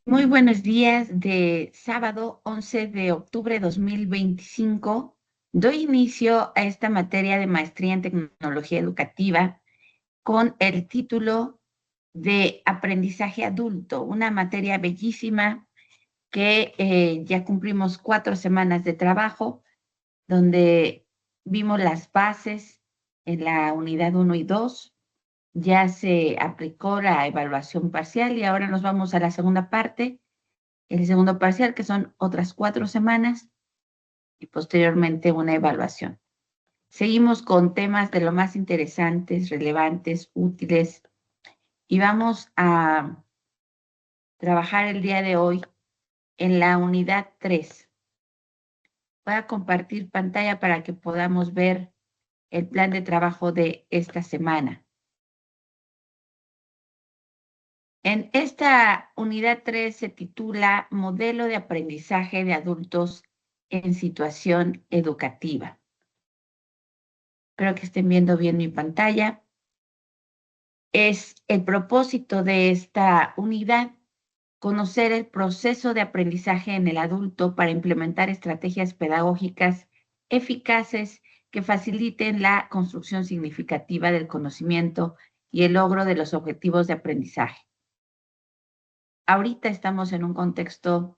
Muy buenos días de sábado 11 de octubre de 2025. Doy inicio a esta materia de maestría en tecnología educativa con el título de aprendizaje adulto, una materia bellísima que ya cumplimos 4 semanas de trabajo, donde vimos las bases en la unidad 1 y 2. Ya se aplicó la evaluación parcial y ahora nos vamos a la segunda parte, el segundo parcial, que son otras 4 semanas, y posteriormente una evaluación. Seguimos con temas de lo más interesantes, relevantes, útiles, y vamos a trabajar el día de hoy en la unidad 3. Voy a compartir pantalla para que podamos ver el plan de trabajo de esta semana. En esta unidad 3 se titula Modelo de aprendizaje de adultos en situación educativa. Espero que estén viendo bien mi pantalla. Es el propósito de esta unidad conocer el proceso de aprendizaje en el adulto para implementar estrategias pedagógicas eficaces que faciliten la construcción significativa del conocimiento y el logro de los objetivos de aprendizaje. Ahorita estamos en un contexto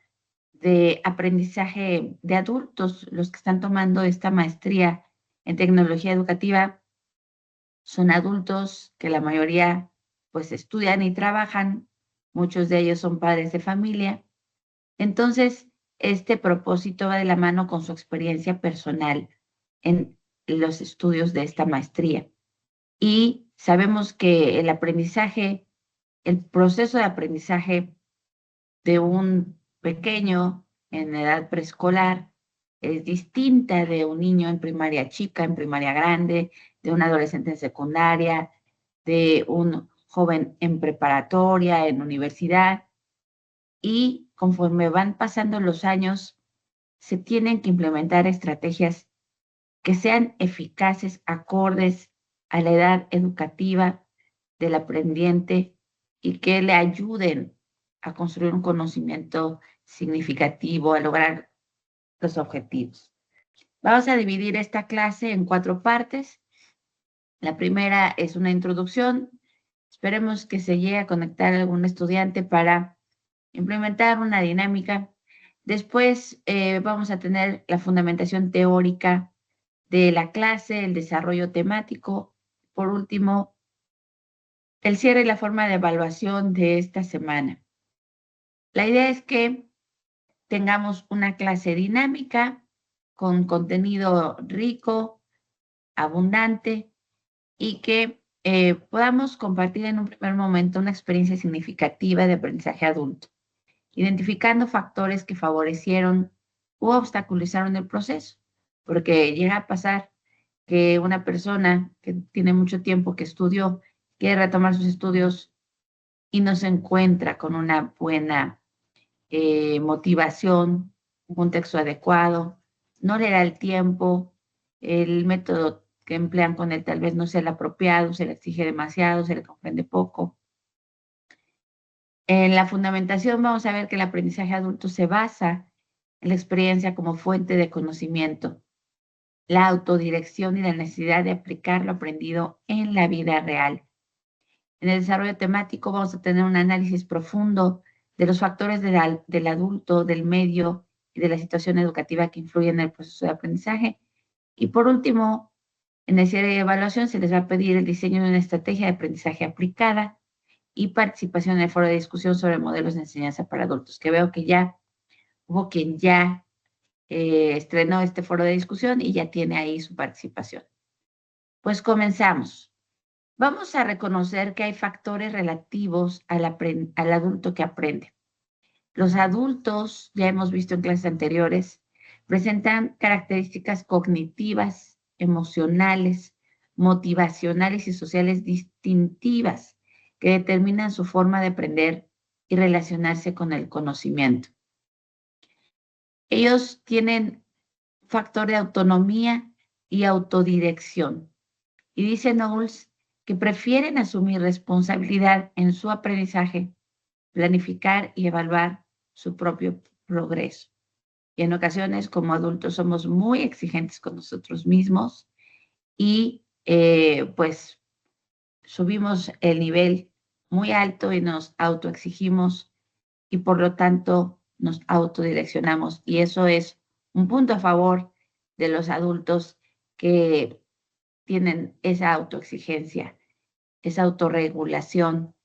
de aprendizaje de adultos. Los que están tomando esta maestría en tecnología educativa son adultos que la mayoría pues estudian y trabajan, muchos de ellos son padres de familia. Entonces, este propósito va de la mano con su experiencia personal en los estudios de esta maestría. Y sabemos que el aprendizaje, el proceso de aprendizaje de un pequeño en edad preescolar es distinta de un niño en primaria chica, en primaria grande, de un adolescente en secundaria, de un joven en preparatoria, en universidad. Y conforme van pasando los años, se tienen que implementar estrategias que sean eficaces, acordes a la edad educativa del aprendiente y que le ayuden a construir un conocimiento significativo, a lograr los objetivos. Vamos a dividir esta clase en 4 partes. La primera es una introducción. Esperemos que se llegue a conectar algún estudiante para implementar una dinámica. Después vamos a tener la fundamentación teórica de la clase, el desarrollo temático. Por último, el cierre y la forma de evaluación de esta semana. La idea es que tengamos una clase dinámica con contenido rico, abundante y que podamos compartir en un primer momento una experiencia significativa de aprendizaje adulto, identificando factores que favorecieron u obstaculizaron el proceso, porque llega a pasar que una persona que tiene mucho tiempo que estudió quiere retomar sus estudios y no se encuentra con una buena motivación, un contexto adecuado, no le da el tiempo, el método que emplean con él tal vez no sea el apropiado, se le exige demasiado, se le comprende poco. En la fundamentación vamos a ver que el aprendizaje adulto se basa en la experiencia como fuente de conocimiento, la autodirección y la necesidad de aplicar lo aprendido en la vida real. En el desarrollo temático vamos a tener un análisis profundo de los factores del adulto, del medio y de la situación educativa que influyen en el proceso de aprendizaje. Y por último, en el cierre de evaluación se les va a pedir el diseño de una estrategia de aprendizaje aplicada y participación en el foro de discusión sobre modelos de enseñanza para adultos, que veo que ya hubo quien ya estrenó este foro de discusión y ya tiene ahí su participación. Pues comenzamos. Vamos a reconocer que hay factores relativos al adulto que aprende. Los adultos, ya hemos visto en clases anteriores, presentan características cognitivas, emocionales, motivacionales y sociales distintivas que determinan su forma de aprender y relacionarse con el conocimiento. Ellos tienen factor de autonomía y autodirección. Y dice Knowles que prefieren asumir responsabilidad en su aprendizaje planificar y evaluar su propio progreso. Y en ocasiones, como adultos, somos muy exigentes con nosotros mismos y pues subimos el nivel muy alto y nos autoexigimos y por lo tanto nos autodireccionamos. Y eso es un punto a favor de los adultos que tienen esa autoexigencia, esa autorregulación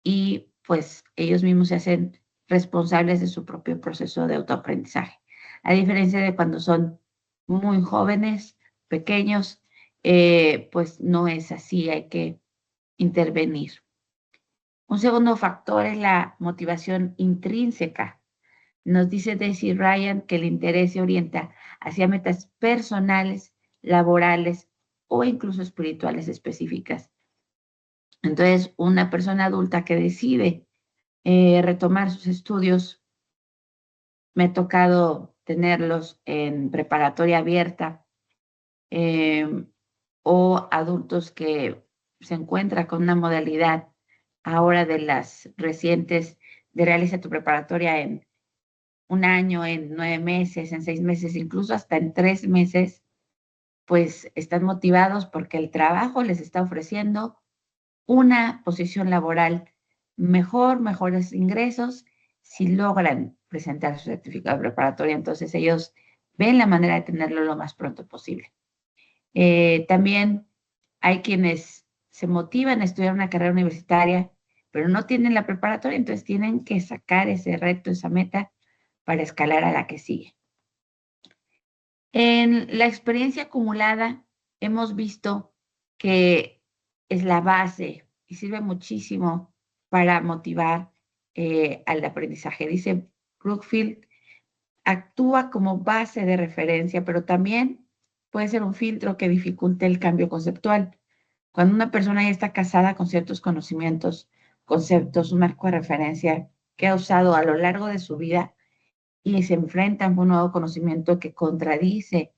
y pues ellos mismos se hacen responsables de su propio proceso de autoaprendizaje. A diferencia de cuando son muy jóvenes, pequeños, pues no es así, hay que intervenir. Un segundo factor es la motivación intrínseca. Nos dice Daisy Ryan que el interés se orienta hacia metas personales, laborales o incluso espirituales específicas. Entonces, una persona adulta que decide retomar sus estudios, me ha tocado tenerlos en preparatoria abierta eh, o adultos que se encuentran con una modalidad ahora de las recientes de realiza tu preparatoria en un año, en 9 meses, en 6 meses, incluso hasta en 3 meses, pues están motivados porque el trabajo les está ofreciendo una posición laboral mejor, mejores ingresos, si logran presentar su certificado preparatorio, entonces ellos ven la manera de tenerlo lo más pronto posible. También hay quienes se motivan a estudiar una carrera universitaria, pero no tienen la preparatoria, entonces tienen que sacar ese reto, esa meta, para escalar a la que sigue. En la experiencia acumulada hemos visto que es la base y sirve muchísimo para motivar al aprendizaje. Dice Brookfield, actúa como base de referencia, pero también puede ser un filtro que dificulte el cambio conceptual. Cuando una persona ya está casada con ciertos conocimientos, conceptos, un marco de referencia que ha usado a lo largo de su vida y se enfrenta a un nuevo conocimiento que contradice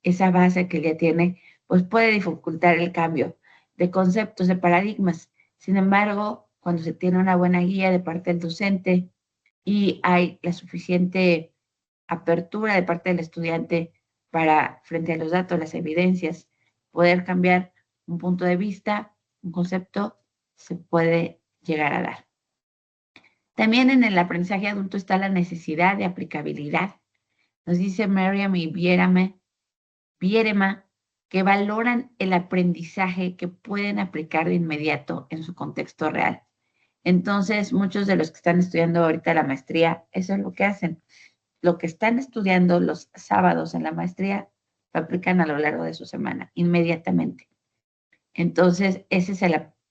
esa base que ya tiene, pues puede dificultar el cambio de conceptos, de paradigmas. Sin embargo, cuando se tiene una buena guía de parte del docente y hay la suficiente apertura de parte del estudiante para, frente a los datos, las evidencias, poder cambiar un punto de vista, un concepto, se puede llegar a dar. También en el aprendizaje adulto está la necesidad de aplicabilidad. Nos dice Merriam y Bierema que valoran el aprendizaje que pueden aplicar de inmediato en su contexto real. Entonces, muchos de los que están estudiando ahorita la maestría, eso es lo que hacen. Lo que están estudiando los sábados en la maestría, lo aplican a lo largo de su semana, inmediatamente. Entonces, esa es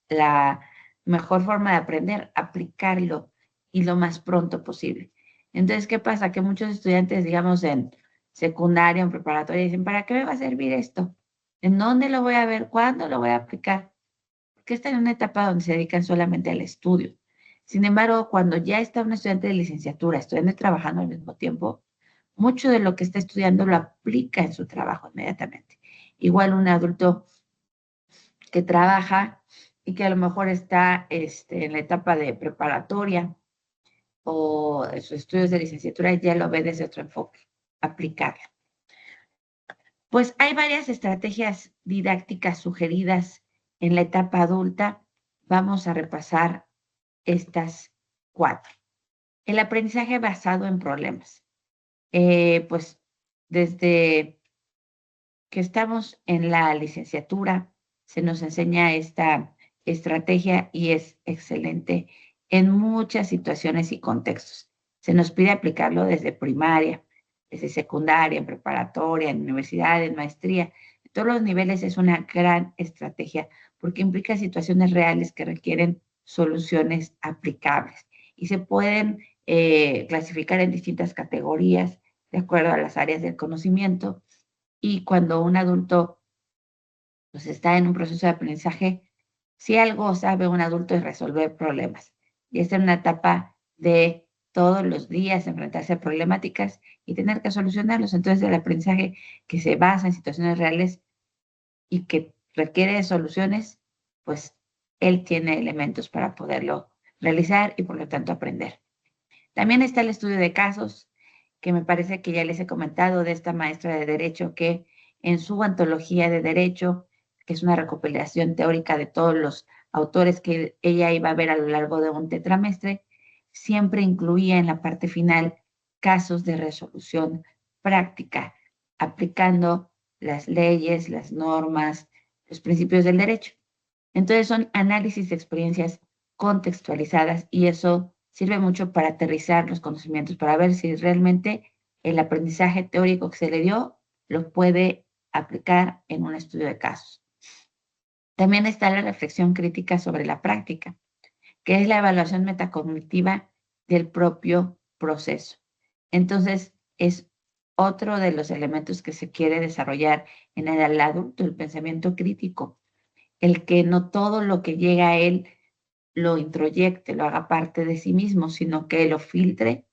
la mejor forma de aprender, aplicarlo y lo más pronto posible. Entonces, ¿qué pasa? Que muchos estudiantes, digamos, en secundaria, en preparatoria, dicen, ¿para qué me va a servir esto? ¿En dónde lo voy a ver? ¿Cuándo lo voy a aplicar? Porque están en una etapa donde se dedican solamente al estudio. Sin embargo, cuando ya está un estudiante de licenciatura, estudiando y trabajando al mismo tiempo, mucho de lo que está estudiando lo aplica en su trabajo inmediatamente. Igual un adulto que trabaja y que a lo mejor está en la etapa de preparatoria o de sus estudios de licenciatura, ya lo ve desde otro enfoque, aplicarlo. Pues hay varias estrategias didácticas sugeridas en la etapa adulta. Vamos a repasar estas 4. El aprendizaje basado en problemas. Pues desde que estamos en la licenciatura, se nos enseña esta estrategia y es excelente en muchas situaciones y contextos. Se nos pide aplicarlo desde primaria, desde secundaria, en preparatoria, en universidad, en maestría. En todos los niveles es una gran estrategia porque implica situaciones reales que requieren soluciones aplicables y se pueden clasificar en distintas categorías de acuerdo a las áreas del conocimiento. Y cuando un adulto pues, está en un proceso de aprendizaje, si algo sabe un adulto es resolver problemas. Y esta es una etapa de todos los días enfrentarse a problemáticas y tener que solucionarlos. Entonces, el aprendizaje que se basa en situaciones reales y que requiere de soluciones, pues él tiene elementos para poderlo realizar y por lo tanto aprender. También está el estudio de casos, que me parece que ya les he comentado de esta maestra de Derecho que en su antología de Derecho, que es una recopilación teórica de todos los autores que ella iba a ver a lo largo de un tetramestre, siempre incluía en la parte final casos de resolución práctica, aplicando las leyes, las normas, los principios del derecho. Entonces son análisis de experiencias contextualizadas y eso sirve mucho para aterrizar los conocimientos, para ver si realmente el aprendizaje teórico que se le dio lo puede aplicar en un estudio de casos. También está la reflexión crítica sobre la práctica, que es la evaluación metacognitiva del propio proceso. Entonces, es otro de los elementos que se quiere desarrollar en el adulto, el pensamiento crítico, el que no todo lo que llega a él lo introyecte, lo haga parte de sí mismo, sino que lo filtre,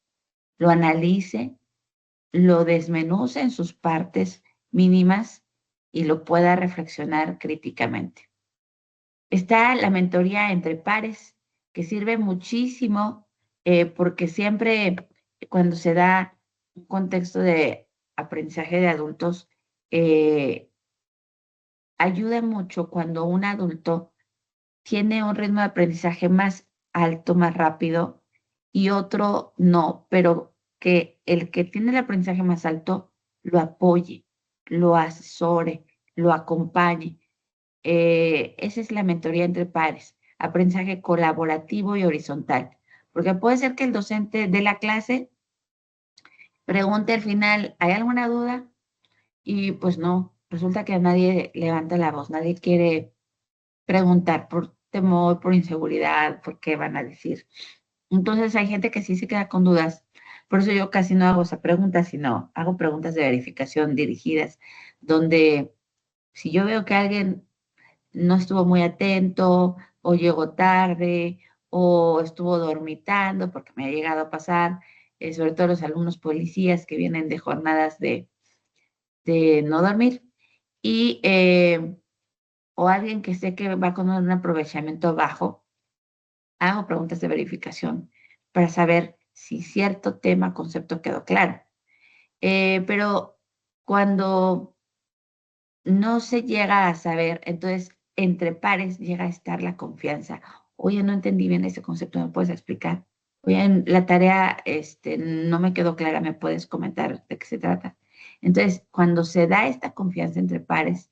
lo analice, lo desmenuce en sus partes mínimas y lo pueda reflexionar críticamente. Está la mentoría entre pares, que sirve muchísimo porque siempre cuando se da un contexto de aprendizaje de adultos, ayuda mucho cuando un adulto tiene un ritmo de aprendizaje más alto, más rápido, y otro no, pero que el que tiene el aprendizaje más alto lo apoye, lo asesore, lo acompañe. Esa es la mentoría entre pares, aprendizaje colaborativo y horizontal, porque puede ser que el docente de la clase pregunte al final, ¿hay alguna duda? Y pues no, resulta que nadie levanta la voz, nadie quiere preguntar por temor, por inseguridad, por qué van a decir. Entonces hay gente que sí se queda con dudas. Por eso yo casi no hago esa pregunta, sino hago preguntas de verificación dirigidas, donde si yo veo que alguien no estuvo muy atento o llegó tarde o estuvo dormitando, porque me ha llegado a pasar, sobre todo los alumnos policías que vienen de jornadas de no dormir, y o alguien que sé que va con un aprovechamiento bajo, hago preguntas de verificación para saber si cierto tema, concepto quedó claro. Pero cuando no se llega a saber, entonces entre pares llega a estar la confianza. Oye, no entendí bien ese concepto, ¿me puedes explicar? Oye, la tarea no me quedó clara, ¿me puedes comentar de qué se trata? Entonces, cuando se da esta confianza entre pares,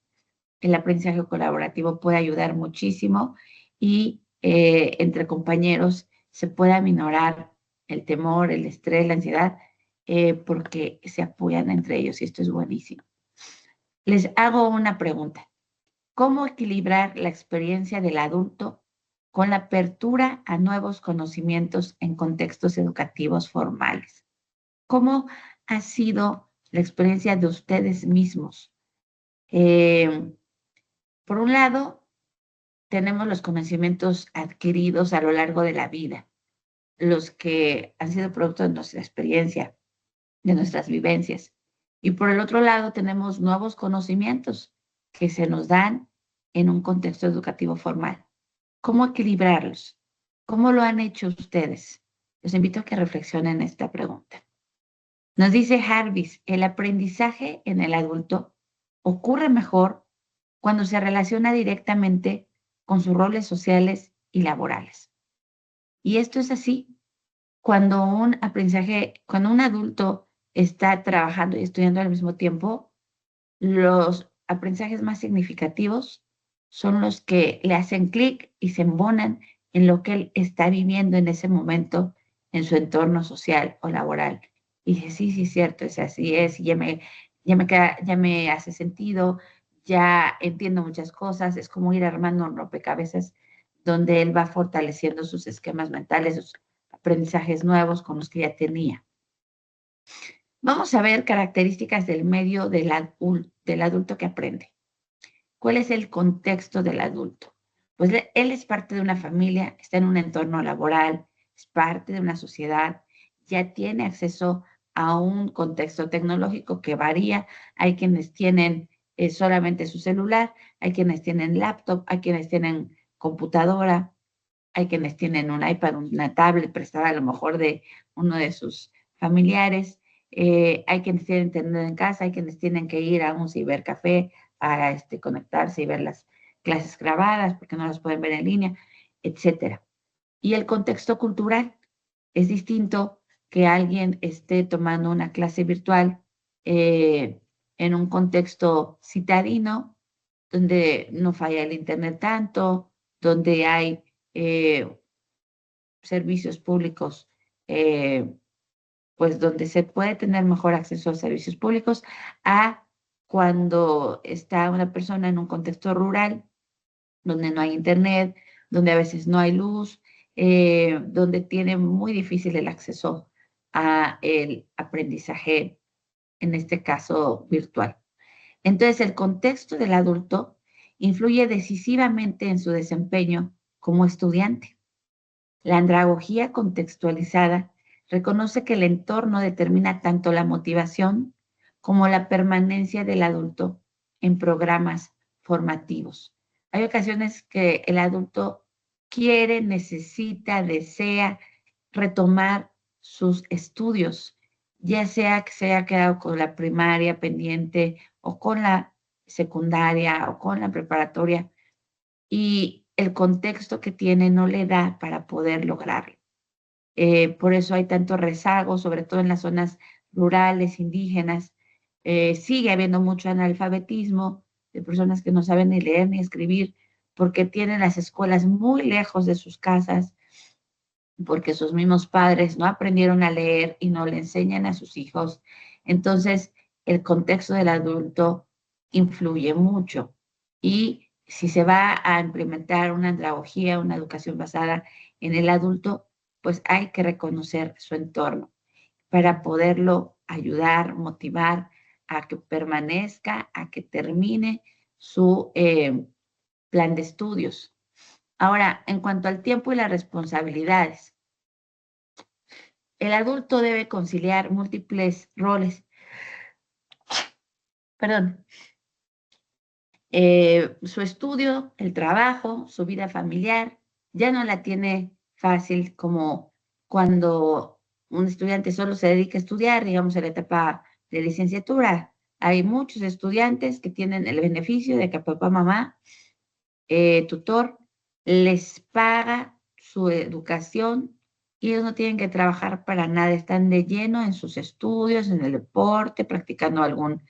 el aprendizaje colaborativo puede ayudar muchísimo y entre compañeros se puede aminorar el temor, el estrés, la ansiedad, porque se apoyan entre ellos y esto es buenísimo. Les hago una pregunta. ¿Cómo equilibrar la experiencia del adulto con la apertura a nuevos conocimientos en contextos educativos formales? ¿Cómo ha sido la experiencia de ustedes mismos? Por un lado, tenemos los conocimientos adquiridos a lo largo de la vida, los que han sido producto de nuestra experiencia, de nuestras vivencias. Y por el otro lado, tenemos nuevos conocimientos que se nos dan en un contexto educativo formal. ¿Cómo equilibrarlos? ¿Cómo lo han hecho ustedes? Los invito a que reflexionen esta pregunta. Nos dice Jarvis, el aprendizaje en el adulto ocurre mejor cuando se relaciona directamente con sus roles sociales y laborales. Y esto es así cuando un aprendizaje, cuando un adulto está trabajando y estudiando al mismo tiempo, los aprendizajes más significativos son los que le hacen clic y se embonan en lo que él está viviendo en ese momento en su entorno social o laboral. Y dice, sí, sí, es cierto, es así es, y ya me hace sentido, ya entiendo muchas cosas, es como ir armando un rompecabezas donde él va fortaleciendo sus esquemas mentales, sus aprendizajes nuevos con los que ya tenía. Vamos a ver características del medio del adulto que aprende. ¿Cuál es el contexto del adulto? Pues él es parte de una familia, está en un entorno laboral, es parte de una sociedad, ya tiene acceso a un contexto tecnológico que varía. Hay quienes tienen solamente su celular, hay quienes tienen laptop, hay quienes tienen computadora, hay quienes tienen un iPad, una tablet prestada a lo mejor de uno de sus familiares, hay quienes tienen internet en casa, hay quienes tienen que ir a un cibercafé a conectarse y ver las clases grabadas porque no las pueden ver en línea, etcétera. Y el contexto cultural es distinto que alguien esté tomando una clase virtual en un contexto citadino, donde no falla el internet tanto, donde hay servicios públicos, pues donde se puede tener mejor acceso a servicios públicos, a cuando está una persona en un contexto rural, donde no hay internet, donde a veces no hay luz, donde tiene muy difícil el acceso a el aprendizaje, en este caso virtual. Entonces, el contexto del adulto influye decisivamente en su desempeño como estudiante. La andragogía contextualizada reconoce que el entorno determina tanto la motivación como la permanencia del adulto en programas formativos. Hay ocasiones que el adulto quiere, necesita, desea retomar sus estudios, ya sea que se haya quedado con la primaria pendiente o con la secundaria o con la preparatoria, y el contexto que tiene no le da para poder lograrlo. Por eso hay tanto rezago, sobre todo en las zonas rurales, indígenas. Sigue habiendo mucho analfabetismo de personas que no saben ni leer ni escribir porque tienen las escuelas muy lejos de sus casas, porque sus mismos padres no aprendieron a leer y no le enseñan a sus hijos. Entonces, el contexto del adulto influye mucho. Y si se va a implementar una andragogía, una educación basada en el adulto, pues hay que reconocer su entorno para poderlo ayudar, motivar a que permanezca, a que termine su plan de estudios. Ahora, en cuanto al tiempo y las responsabilidades, el adulto debe conciliar múltiples roles, perdón, su estudio, el trabajo, su vida familiar, ya no la tiene fácil como cuando un estudiante solo se dedica a estudiar, digamos, en la etapa de licenciatura. Hay muchos estudiantes que tienen el beneficio de que papá, mamá, tutor, les paga su educación y ellos no tienen que trabajar para nada, están de lleno en sus estudios, en el deporte, practicando algún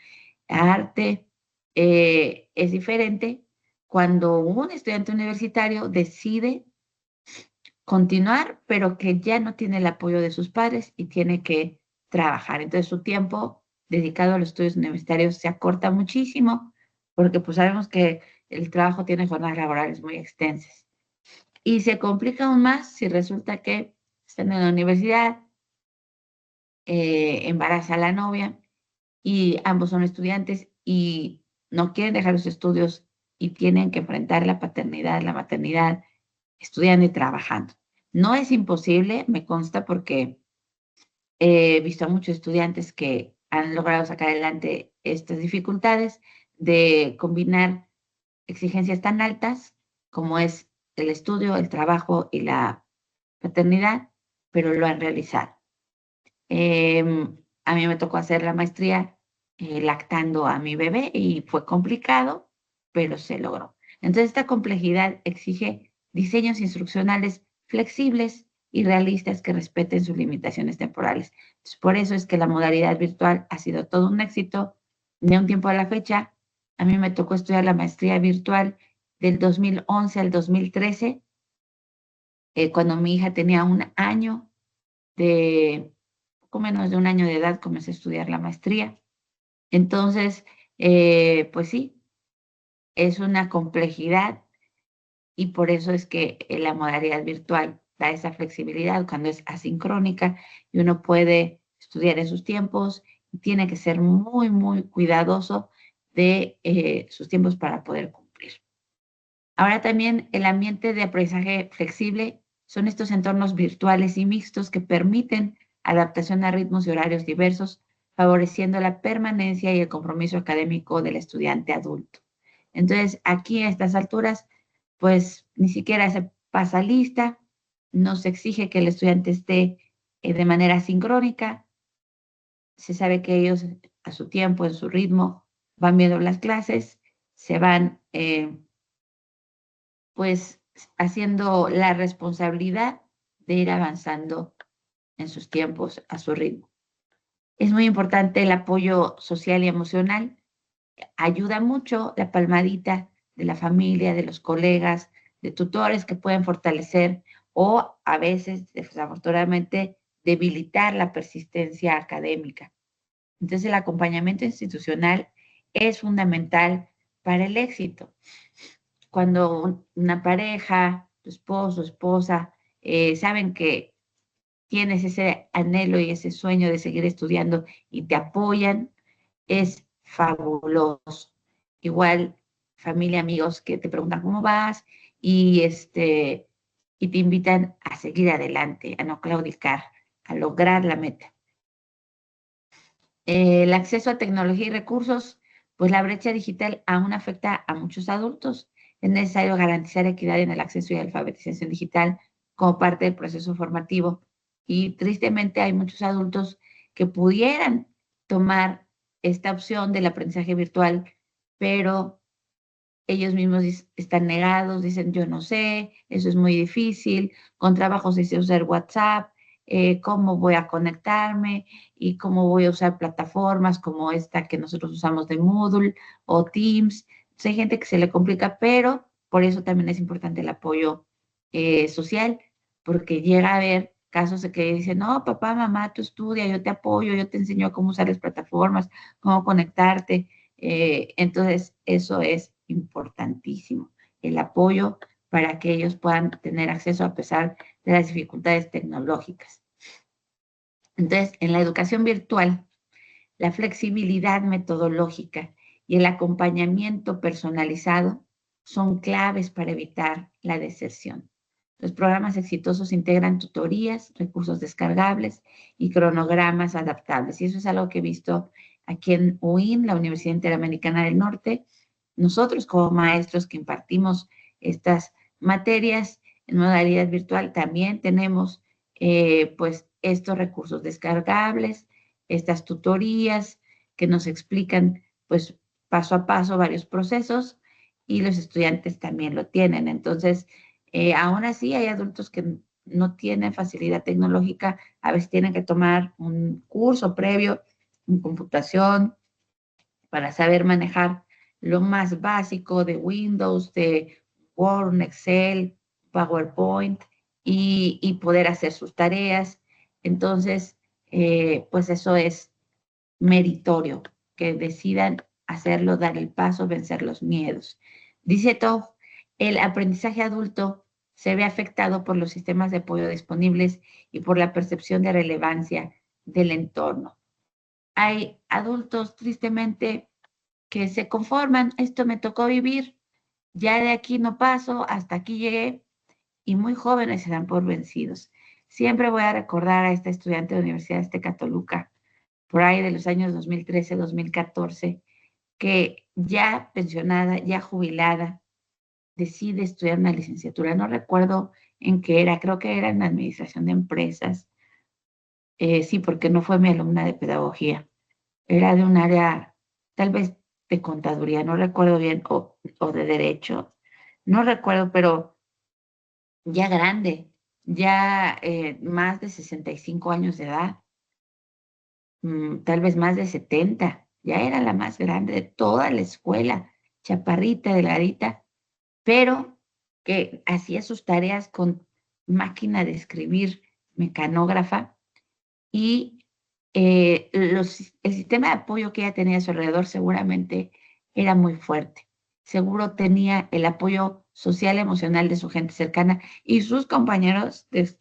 arte. Es diferente cuando un estudiante universitario decide continuar, pero que ya no tiene el apoyo de sus padres y tiene que trabajar. Entonces su tiempo dedicado a los estudios universitarios se acorta muchísimo porque pues sabemos que el trabajo tiene jornadas laborales muy extensas. Y se complica aún más si resulta que están en la universidad, embaraza a la novia y ambos son estudiantes y no quieren dejar los estudios y tienen que enfrentar la paternidad, la maternidad, estudiando y trabajando. No es imposible, me consta, porque he visto a muchos estudiantes que han logrado sacar adelante estas dificultades de combinar exigencias tan altas como es el estudio, el trabajo y la paternidad, pero lo han realizado. A mí me tocó hacer la maestría lactando a mi bebé y fue complicado, pero se logró. Entonces, esta complejidad exige diseños instruccionales flexibles y realistas que respeten sus limitaciones temporales. Entonces, por eso es que la modalidad virtual ha sido todo un éxito. De un tiempo a la fecha, a mí me tocó estudiar la maestría virtual del 2011 al 2013, cuando mi hija tenía un año de poco menos de un año de edad comencé a estudiar la maestría. Entonces, pues sí, es una complejidad y por eso es que la modalidad virtual da esa flexibilidad cuando es asincrónica y uno puede estudiar en sus tiempos y tiene que ser muy, muy cuidadoso de sus tiempos para poder cumplir. Ahora también el ambiente de aprendizaje flexible son estos entornos virtuales y mixtos que permiten adaptación a ritmos y horarios diversos, favoreciendo la permanencia y el compromiso académico del estudiante adulto. Entonces, aquí a estas alturas, pues ni siquiera hace pasa lista, no se exige que el estudiante esté de manera sincrónica, se sabe que ellos a su tiempo, en su ritmo, van viendo las clases, se van pues haciendo la responsabilidad de ir avanzando en sus tiempos a su ritmo. Es muy importante el apoyo social y emocional. Ayuda mucho la palmadita de la familia, de los colegas, de tutores que pueden fortalecer o a veces, desafortunadamente, debilitar la persistencia académica. Entonces, el acompañamiento institucional es fundamental para el éxito. Cuando una pareja, tu esposo, esposa, saben que tienes ese anhelo y ese sueño de seguir estudiando y te apoyan, es fabuloso. Igual, familia, amigos que te preguntan cómo vas y te invitan a seguir adelante, a no claudicar, a lograr la meta. El acceso a tecnología y recursos, pues la brecha digital aún afecta a muchos adultos. Es necesario garantizar equidad en el acceso y alfabetización digital como parte del proceso formativo. Y tristemente hay muchos adultos que pudieran tomar esta opción del aprendizaje virtual, pero ellos mismos están negados, dicen yo no sé, eso es muy difícil, con trabajo se dice usar WhatsApp, cómo voy a conectarme y cómo voy a usar plataformas como esta que nosotros usamos de Moodle o Teams. Entonces, hay gente que se le complica, pero por eso también es importante el apoyo social, porque llega a haber casos de que dicen, no, papá, mamá, tú estudia, yo te apoyo, yo te enseño cómo usar las plataformas, cómo conectarte. Entonces, eso es importantísimo, el apoyo para que ellos puedan tener acceso a pesar de las dificultades tecnológicas. Entonces, en la educación virtual, la flexibilidad metodológica y el acompañamiento personalizado son claves para evitar la deserción. Los programas exitosos integran tutorías, recursos descargables y cronogramas adaptables. Y eso es algo que he visto aquí en UIN, la Universidad Interamericana del Norte. Nosotros como maestros que impartimos estas materias en modalidad virtual también tenemos pues estos recursos descargables, estas tutorías que nos explican pues paso a paso varios procesos y los estudiantes también lo tienen. Entonces, aún así hay adultos que no tienen facilidad tecnológica, a veces tienen que tomar un curso previo en computación para saber manejar lo más básico de Windows, de Word, Excel, PowerPoint y poder hacer sus tareas. Entonces, pues eso es meritorio, que decidan hacerlo, dar el paso, vencer los miedos. Dice Tog, el aprendizaje adulto se ve afectado por los sistemas de apoyo disponibles y por la percepción de relevancia del entorno. Hay adultos, tristemente, que se conforman, esto me tocó vivir, ya de aquí no paso, hasta aquí llegué, y muy jóvenes se dan por vencidos. Siempre voy a recordar a esta estudiante de la Universidad Azteca Toluca, por ahí de los años 2013, 2014, que ya pensionada, ya jubilada, decide estudiar una licenciatura. No recuerdo en qué era, creo que era en administración de empresas. Sí, porque no fue mi alumna de pedagogía, era de un área tal vez de contaduría, no recuerdo bien, o de derecho, no recuerdo, pero ya grande, ya más de 65 años de edad, tal vez más de 70, ya era la más grande de toda la escuela, chaparrita, delgadita, pero que hacía sus tareas con máquina de escribir mecanógrafa y el sistema de apoyo que ella tenía a su alrededor seguramente era muy fuerte. Seguro tenía el apoyo social, emocional de su gente cercana y sus compañeros de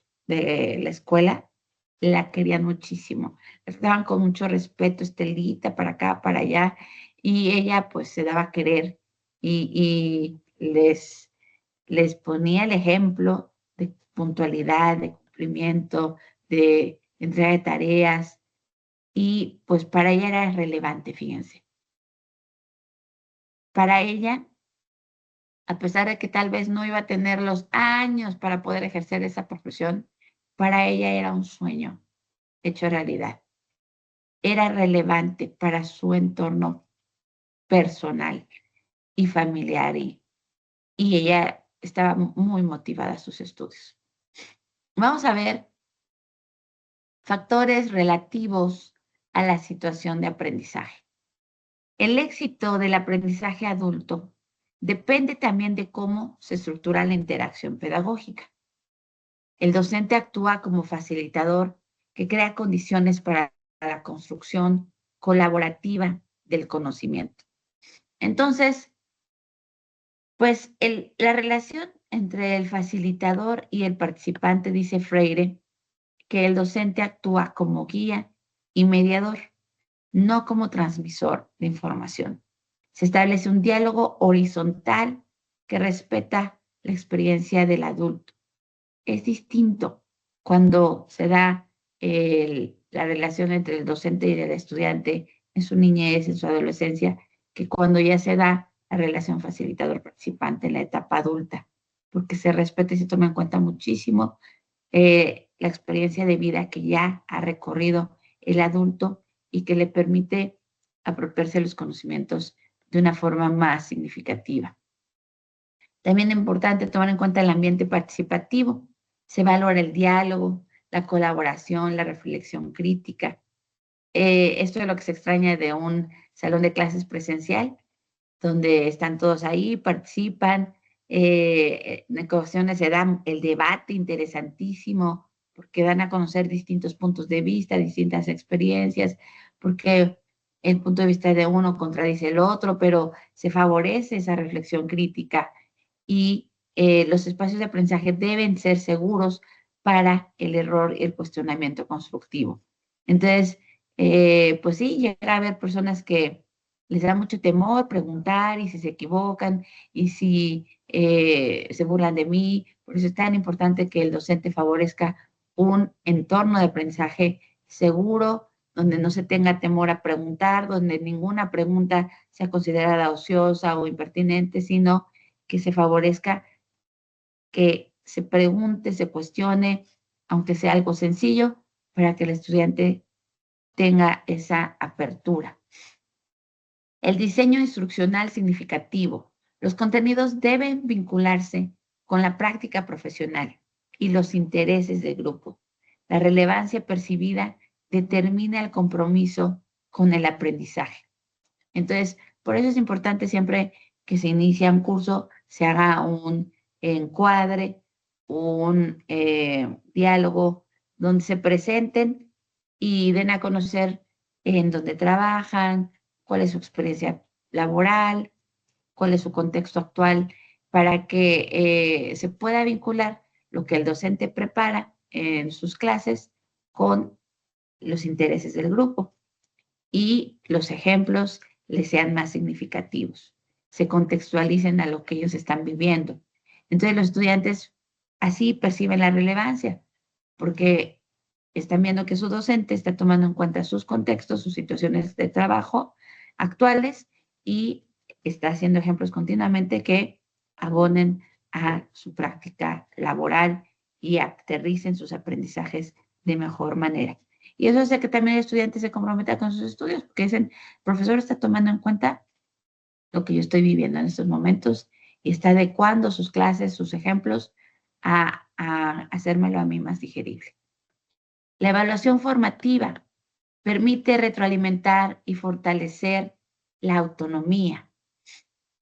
la escuela la querían muchísimo. La trataban con mucho respeto, Estelita, para acá, para allá, y ella pues se daba a querer y les ponía el ejemplo de puntualidad, de cumplimiento, de entrega de tareas, y pues para ella era relevante, fíjense. Para ella a pesar de que tal vez no iba a tener los años para poder ejercer esa profesión, para ella era un sueño hecho realidad. Era relevante para su entorno personal y familiar y ella estaba muy motivada a sus estudios. Vamos a ver factores relativos a la situación de aprendizaje. El éxito del aprendizaje adulto depende también de cómo se estructura la interacción pedagógica. El docente actúa como facilitador que crea condiciones para la construcción colaborativa del conocimiento. Entonces, pues la relación entre el facilitador y el participante, dice Freire, que el docente actúa como guía y mediador, no como transmisor de información. Se establece un diálogo horizontal que respeta la experiencia del adulto. Es distinto cuando se da la relación entre el docente y el estudiante en su niñez, en su adolescencia, que cuando ya se da la relación facilitador-participante en la etapa adulta, porque se respeta y se toma en cuenta muchísimo la experiencia de vida que ya ha recorrido el adulto y que le permite apropiarse los conocimientos de una forma más significativa. También es importante tomar en cuenta el ambiente participativo. Se valora el diálogo, la colaboración, la reflexión crítica. Esto es lo que se extraña de un salón de clases presencial, donde están todos ahí, participan, en ocasiones se da el debate interesantísimo, porque dan a conocer distintos puntos de vista, distintas experiencias, porque el punto de vista de uno contradice el otro, pero se favorece esa reflexión crítica y los espacios de aprendizaje deben ser seguros para el error y el cuestionamiento constructivo. Entonces, pues sí, llega a haber personas que les da mucho temor preguntar y si se equivocan y si se burlan de mí. Por eso es tan importante que el docente favorezca un entorno de aprendizaje seguro, donde no se tenga temor a preguntar, donde ninguna pregunta sea considerada ociosa o impertinente, sino que se favorezca que se pregunte, se cuestione, aunque sea algo sencillo, para que el estudiante tenga esa apertura. El diseño instruccional significativo. Los contenidos deben vincularse con la práctica profesional y los intereses del grupo. La relevancia percibida determina el compromiso con el aprendizaje. Entonces, por eso es importante siempre que se inicia un curso, se haga un encuadre, un diálogo donde se presenten y den a conocer en dónde trabajan, cuál es su experiencia laboral, cuál es su contexto actual, para que se pueda vincular lo que el docente prepara en sus clases con los intereses del grupo y los ejemplos les sean más significativos, se contextualicen a lo que ellos están viviendo. Entonces los estudiantes así perciben la relevancia, porque están viendo que su docente está tomando en cuenta sus contextos, sus situaciones de trabajo actuales y está haciendo ejemplos continuamente que abonen a su práctica laboral y aterricen sus aprendizajes de mejor manera. Y eso hace que también el estudiante se comprometa con sus estudios, porque dicen, el profesor está tomando en cuenta lo que yo estoy viviendo en estos momentos y está adecuando sus clases, sus ejemplos a hacérmelo a mí más digerible. La evaluación formativa permite retroalimentar y fortalecer la autonomía.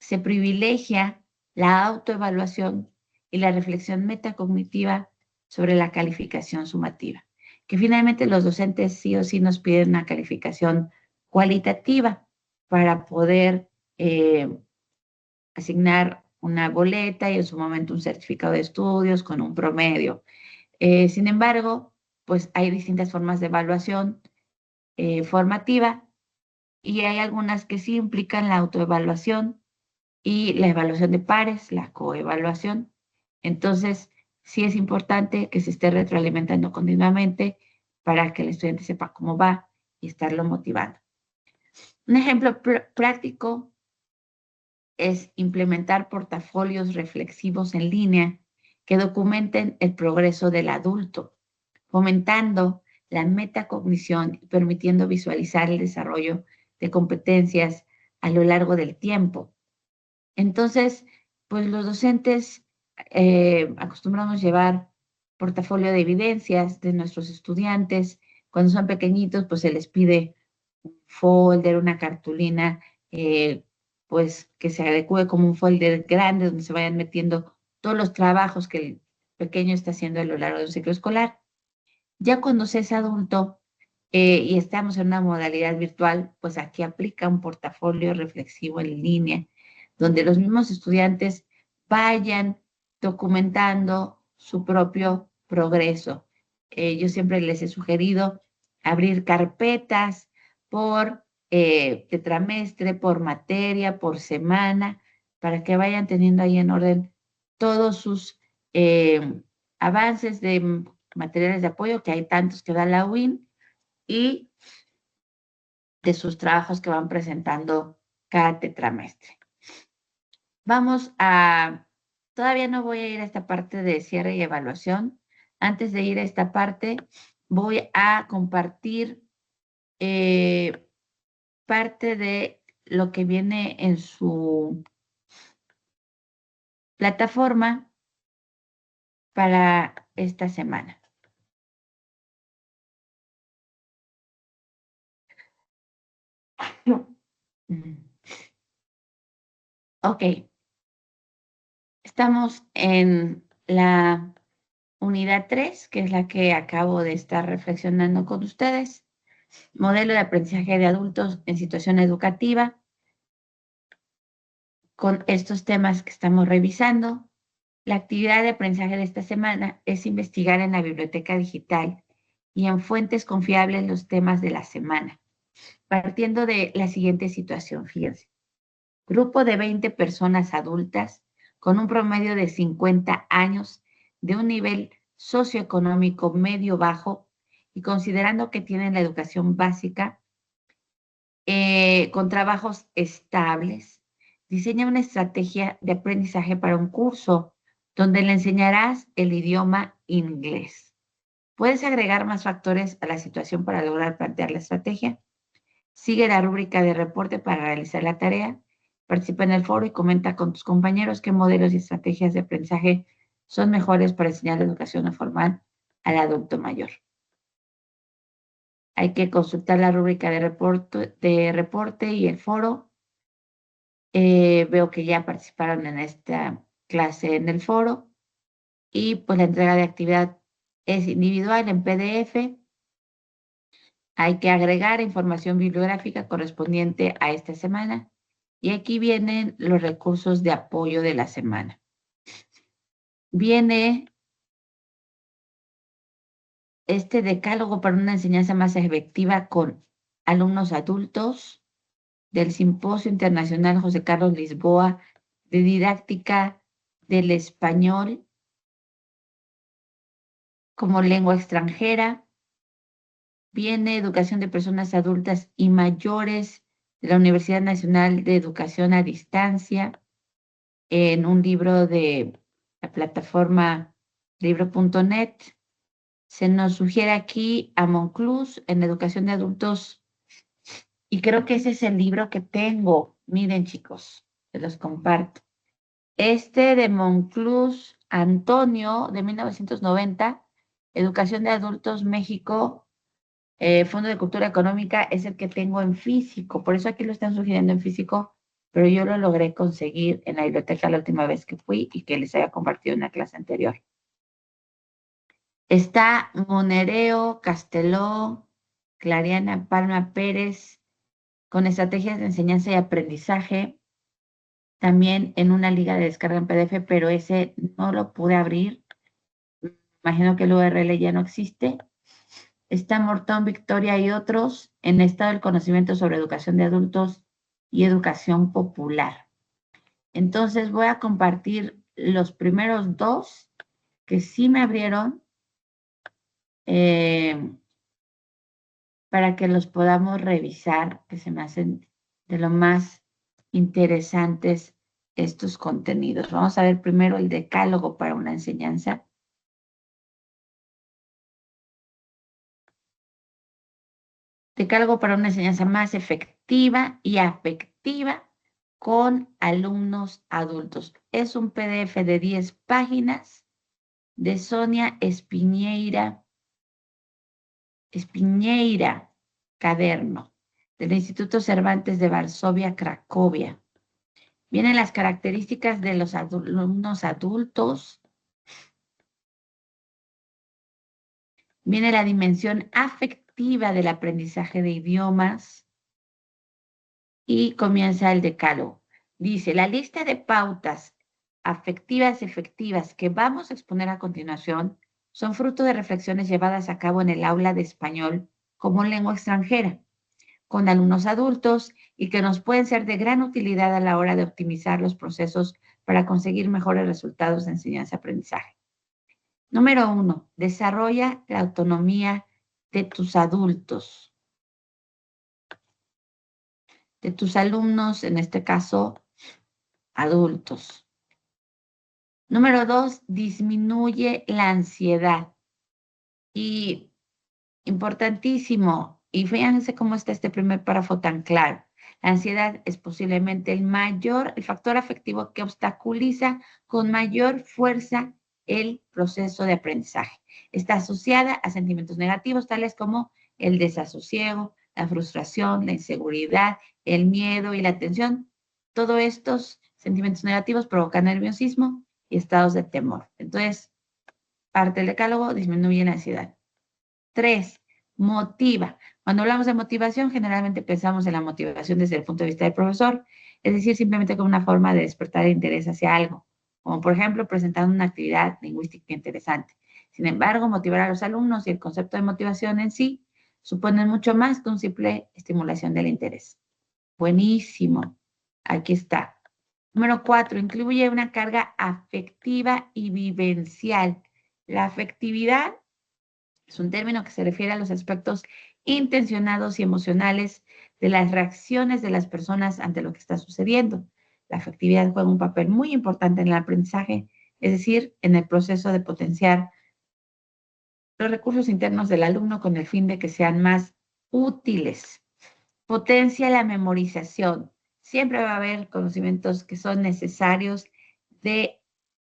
Se privilegia la autoevaluación y la reflexión metacognitiva sobre la calificación sumativa, que finalmente los docentes sí o sí nos piden una calificación cualitativa para poder asignar una boleta y en su momento un certificado de estudios con un promedio. Sin embargo, pues hay distintas formas de evaluación formativa y hay algunas que sí implican la autoevaluación y la evaluación de pares, la coevaluación. Entonces, sí es importante que se esté retroalimentando continuamente para que el estudiante sepa cómo va y estarlo motivando. Un ejemplo práctico es implementar portafolios reflexivos en línea que documenten el progreso del adulto, fomentando la metacognición y permitiendo visualizar el desarrollo de competencias a lo largo del tiempo. Entonces, pues los docentes acostumbramos llevar portafolio de evidencias de nuestros estudiantes. Cuando son pequeñitos, pues se les pide un folder, una cartulina, pues que se adecue como un folder grande donde se vayan metiendo todos los trabajos que el pequeño está haciendo a lo largo del ciclo escolar. Ya cuando se es adulto y estamos en una modalidad virtual, pues aquí aplica un portafolio reflexivo en línea, donde los mismos estudiantes vayan documentando su propio progreso. Yo siempre les he sugerido abrir carpetas por tetramestre, por materia, por semana, para que vayan teniendo ahí en orden todos sus avances de materiales de apoyo, que hay tantos que da la UIN, y de sus trabajos que van presentando cada tetramestre. Todavía no voy a ir a esta parte de cierre y evaluación. Antes de ir a esta parte, voy a compartir parte de lo que viene en su plataforma para esta semana. Ok, estamos en la unidad 3, que es la que acabo de estar reflexionando con ustedes. Modelo de aprendizaje de adultos en situación educativa. Con estos temas que estamos revisando, la actividad de aprendizaje de esta semana es investigar en la biblioteca digital y en fuentes confiables los temas de la semana, partiendo de la siguiente situación, fíjense. Grupo de 20 personas adultas con un promedio de 50 años, de un nivel socioeconómico medio-bajo y considerando que tienen la educación básica, con trabajos estables, diseña una estrategia de aprendizaje para un curso donde le enseñarás el idioma inglés. Puedes agregar más factores a la situación para lograr plantear la estrategia. Sigue la rúbrica de reporte para realizar la tarea. Participa en el foro y comenta con tus compañeros qué modelos y estrategias de aprendizaje son mejores para enseñar la educación no formal al adulto mayor. Hay que consultar la rúbrica de reporte y el foro. Veo que ya participaron en esta clase en el foro y pues la entrega de actividad es individual en PDF. Hay que agregar información bibliográfica correspondiente a esta semana y aquí vienen los recursos de apoyo de la semana. Viene este decálogo para una enseñanza más efectiva con alumnos adultos del Simposio Internacional José Carlos Lisboa de Didáctica del Español como lengua extranjera. Viene Educación de Personas Adultas y Mayores de la Universidad Nacional de Educación a Distancia, en un libro de la plataforma libro.net. Se nos sugiere aquí a Monclús en Educación de Adultos y creo que ese es el libro que tengo. Miren, chicos, se los comparto. Este de Monclús Antonio, de 1990, Educación de Adultos México, Fondo de Cultura Económica, es el que tengo en físico. Por eso aquí lo están sugiriendo en físico, pero yo lo logré conseguir en la biblioteca la última vez que fui y que les había compartido en la clase anterior. Está Monereo, Casteló, Clariana Palma Pérez, con estrategias de enseñanza y aprendizaje, también en una liga de descarga en PDF, pero ese no lo pude abrir. Imagino que el URL ya no existe. Está Mortón, Victoria y otros en estado del conocimiento sobre educación de adultos y educación popular. Entonces voy a compartir los primeros dos que sí me abrieron para que los podamos revisar, que se me hacen de lo más interesantes estos contenidos. Vamos a ver primero el decálogo para una enseñanza. Decálogo para una enseñanza más efectiva y afectiva con alumnos adultos. Es un PDF de 10 páginas de Sonia Espiñeira Caderno, del Instituto Cervantes de Varsovia, Cracovia. Vienen las características de los alumnos adultos. Viene la dimensión afectiva del aprendizaje de idiomas y comienza el decálogo. Dice, la lista de pautas afectivas y efectivas que vamos a exponer a continuación son fruto de reflexiones llevadas a cabo en el aula de español como lengua extranjera, con alumnos adultos y que nos pueden ser de gran utilidad a la hora de optimizar los procesos para conseguir mejores resultados de enseñanza-aprendizaje. Número 1, desarrolla la autonomía de tus adultos, de tus alumnos, en este caso, adultos. Número 2, disminuye la ansiedad. Y importantísimo, y fíjense cómo está este primer párrafo tan claro. La ansiedad es posiblemente el factor afectivo que obstaculiza con mayor fuerza el proceso de aprendizaje. Está asociada a sentimientos negativos tales como el desasosiego, la frustración, la inseguridad, el miedo y la tensión. Todos estos sentimientos negativos provocan nerviosismo y estados de temor. Entonces, parte del decálogo disminuye la ansiedad. 3, motiva. Cuando hablamos de motivación, generalmente pensamos en la motivación desde el punto de vista del profesor, es decir, simplemente como una forma de despertar el interés hacia algo, como por ejemplo presentando una actividad lingüística interesante. Sin embargo, motivar a los alumnos y el concepto de motivación en sí suponen mucho más que una simple estimulación del interés. Buenísimo. Aquí está. Número 4, incluye una carga afectiva y vivencial. La afectividad es un término que se refiere a los aspectos intencionados y emocionales de las reacciones de las personas ante lo que está sucediendo. La afectividad juega un papel muy importante en el aprendizaje, es decir, en el proceso de potenciar los recursos internos del alumno con el fin de que sean más útiles. Potencia la memorización. Siempre va a haber conocimientos que son necesarios de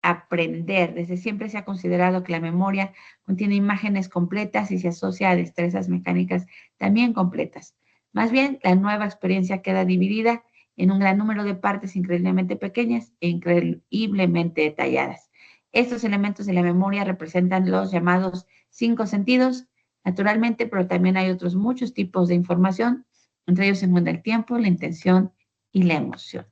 aprender. Desde siempre se ha considerado que la memoria contiene imágenes completas y se asocia a destrezas mecánicas también completas. Más bien, la nueva experiencia queda dividida en un gran número de partes increíblemente pequeñas e increíblemente detalladas. Estos elementos de la memoria representan los llamados 5 sentidos, naturalmente, pero también hay otros muchos tipos de información. Entre ellos se encuentra el tiempo, la intención y la emoción.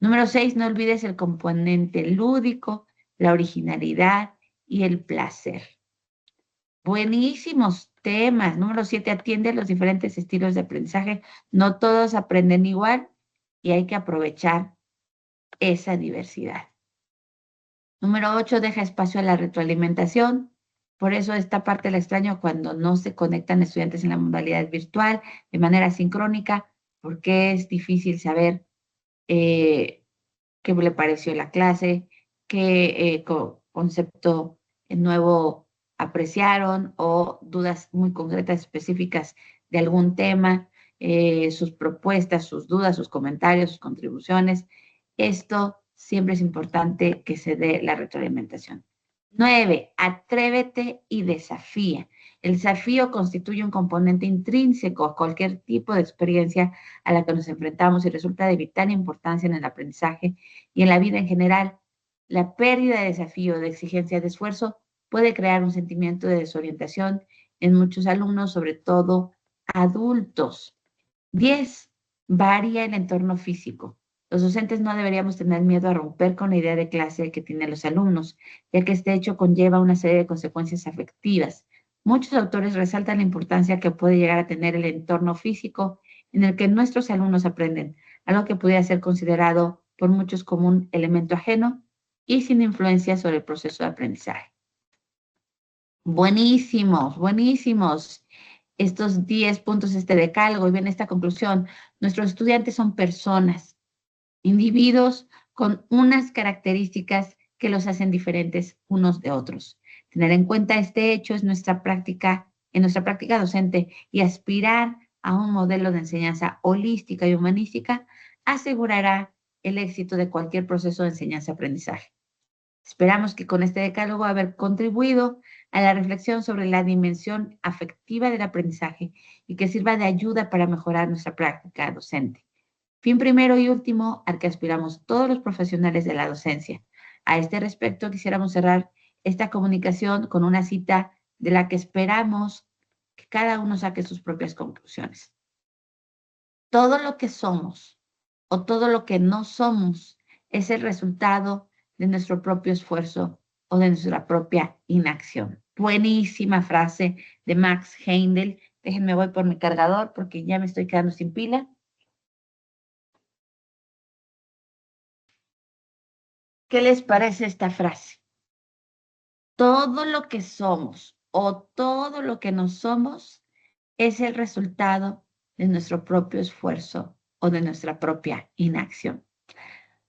Número 6, no olvides el componente lúdico, la originalidad y el placer. Buenísimos temas. Número 7, atiende los diferentes estilos de aprendizaje. No todos aprenden igual y hay que aprovechar esa diversidad. Número 8, deja espacio a la retroalimentación. Por eso esta parte la extraño cuando no se conectan estudiantes en la modalidad virtual de manera sincrónica, porque es difícil saber qué le pareció la clase, qué concepto nuevo apreciaron o dudas muy concretas, específicas de algún tema, sus propuestas, sus dudas, sus comentarios, sus contribuciones. Esto siempre es importante que se dé la retroalimentación. 9, atrévete y desafía. El desafío constituye un componente intrínseco a cualquier tipo de experiencia a la que nos enfrentamos y resulta de vital importancia en el aprendizaje y en la vida en general. La pérdida de desafío, de exigencia, de esfuerzo puede crear un sentimiento de desorientación en muchos alumnos, sobre todo adultos. 10, varía el entorno físico. Los docentes no deberíamos tener miedo a romper con la idea de clase que tienen los alumnos, ya que este hecho conlleva una serie de consecuencias afectivas. Muchos autores resaltan la importancia que puede llegar a tener el entorno físico en el que nuestros alumnos aprenden, algo que pudiera ser considerado por muchos como un elemento ajeno y sin influencia sobre el proceso de aprendizaje. Buenísimos, buenísimos estos 10 puntos, este decálogo, y viene esta conclusión. Nuestros estudiantes son personas, individuos con unas características que los hacen diferentes unos de otros. Tener en cuenta este hecho es en nuestra práctica docente y aspirar a un modelo de enseñanza holística y humanística asegurará el éxito de cualquier proceso de enseñanza-aprendizaje. Esperamos que con este decálogo haber contribuido a la reflexión sobre la dimensión afectiva del aprendizaje y que sirva de ayuda para mejorar nuestra práctica docente. Fin primero y último al que aspiramos todos los profesionales de la docencia. A este respecto, quisiéramos cerrar esta comunicación con una cita de la que esperamos que cada uno saque sus propias conclusiones. Todo lo que somos o todo lo que no somos es el resultado de nuestro propio esfuerzo o de nuestra propia inacción. Buenísima frase de Max Heindel. Déjenme voy por mi cargador porque ya me estoy quedando sin pila. ¿Qué les parece esta frase? Todo lo que somos o todo lo que no somos es el resultado de nuestro propio esfuerzo o de nuestra propia inacción.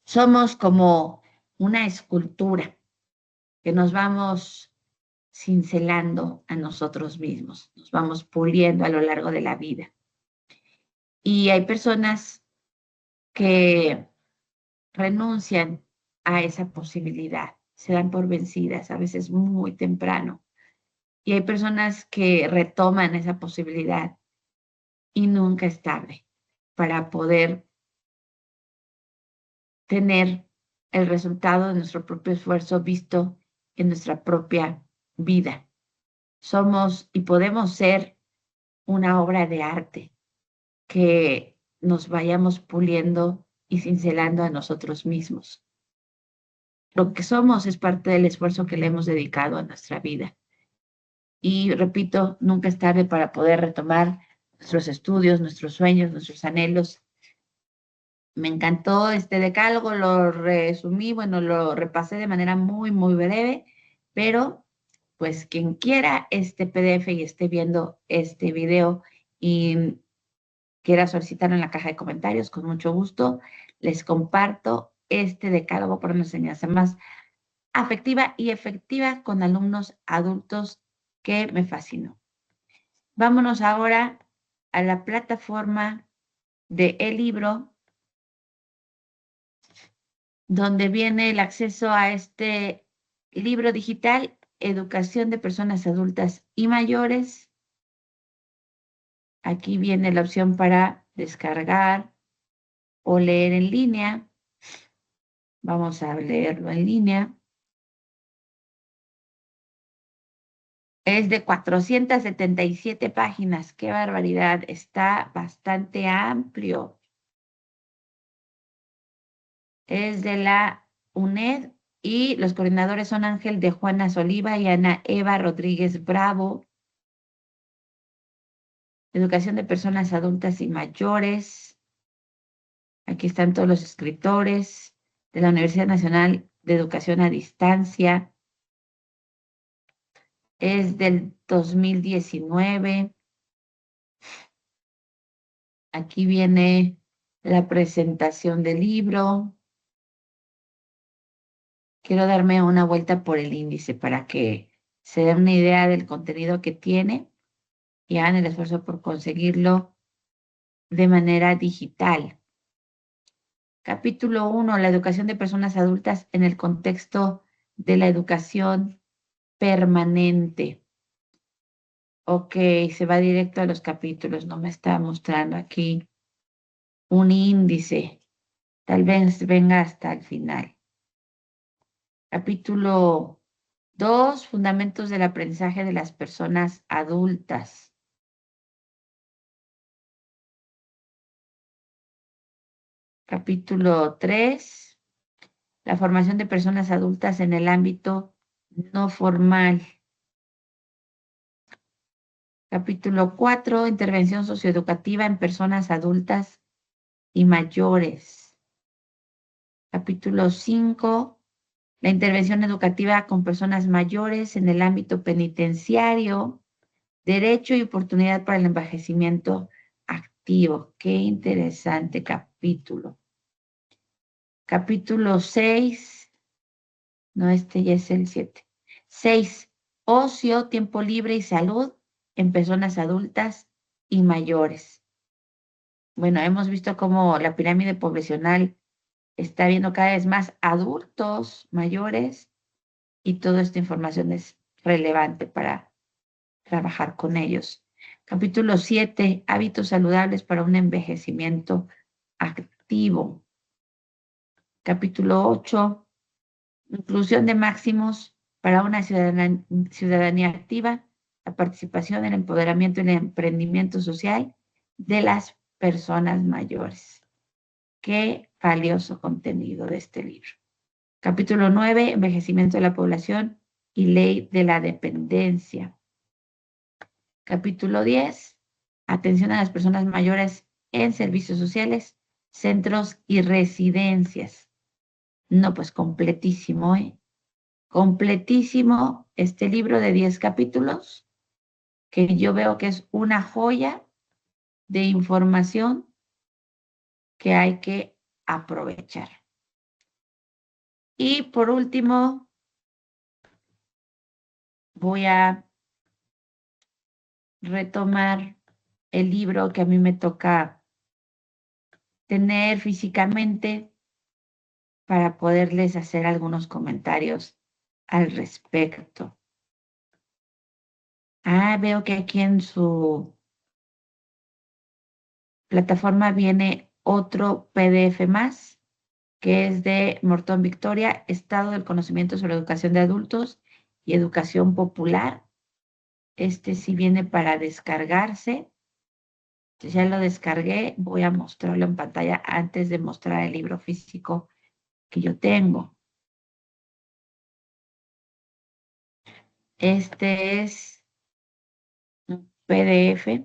Somos como una escultura que nos vamos cincelando a nosotros mismos, nos vamos puliendo a lo largo de la vida. Y hay personas que renuncian a esa posibilidad, se dan por vencidas, a veces muy temprano. Y hay personas que retoman esa posibilidad y nunca es tarde para poder tener el resultado de nuestro propio esfuerzo visto en nuestra propia vida. Somos y podemos ser una obra de arte que nos vayamos puliendo y cincelando a nosotros mismos. Lo que somos es parte del esfuerzo que le hemos dedicado a nuestra vida. Y repito, nunca es tarde para poder retomar nuestros estudios, nuestros sueños, nuestros anhelos. Me encantó este decálogo, lo resumí, bueno, lo repasé de manera muy, muy breve, pero pues quien quiera este PDF y esté viendo este video y quiera solicitarlo en la caja de comentarios, con mucho gusto les comparto este decálogo para una enseñanza más afectiva y efectiva con alumnos adultos que me fascinó. Vámonos ahora a la plataforma de el libro, donde viene el acceso a este libro digital, Educación de Personas Adultas y Mayores. Aquí viene la opción para descargar o leer en línea. Vamos a leerlo en línea. Es de 477 páginas. ¡Qué barbaridad! Está bastante amplio. Es de la UNED y los coordinadores son Ángel de Juana Soliva y Ana Eva Rodríguez Bravo. Educación de Personas Adultas y Mayores. Aquí están todos los escritores de la Universidad Nacional de Educación a Distancia. Es del 2019. Aquí viene la presentación del libro. Quiero darme una vuelta por el índice para que se den una idea del contenido que tiene y hagan el esfuerzo por conseguirlo de manera digital. Capítulo 1, la educación de personas adultas en el contexto de la educación permanente. Ok, se va directo a los capítulos, no me está mostrando aquí un índice. Tal vez venga hasta el final. Capítulo 2, fundamentos del aprendizaje de las personas adultas. Capítulo 3, la formación de personas adultas en el ámbito no formal. Capítulo 4, intervención socioeducativa en personas adultas y mayores. Capítulo 5, la intervención educativa con personas mayores en el ámbito penitenciario, derecho y oportunidad para el envejecimiento activo. Qué interesante capítulo. Capítulo 6, no, este ya es el 7. 6. Ocio, tiempo libre y salud en personas adultas y mayores. Bueno, hemos visto cómo la pirámide poblacional está viendo cada vez más adultos mayores y toda esta información es relevante para trabajar con ellos. Capítulo 7, hábitos saludables para un envejecimiento activo. Capítulo 8, inclusión de máximos para una ciudadanía activa, la participación, el empoderamiento y el emprendimiento social de las personas mayores. Qué valioso contenido de este libro. Capítulo 9, envejecimiento de la población y ley de la dependencia. Capítulo 10, atención a las personas mayores en servicios sociales, centros y residencias. No, pues completísimo, ¿eh? Completísimo este libro de 10 capítulos, que yo veo que es una joya de información que hay que aprovechar. Y por último, voy a retomar el libro que a mí me toca tener físicamente para poderles hacer algunos comentarios al respecto. Veo que aquí en su plataforma viene otro PDF más, que es de Morton Victoria, Estado del Conocimiento sobre Educación de Adultos y Educación Popular. Este sí viene para descargarse. Ya lo descargué, voy a mostrarlo en pantalla antes de mostrar el libro físico que yo tengo. Este es un PDF.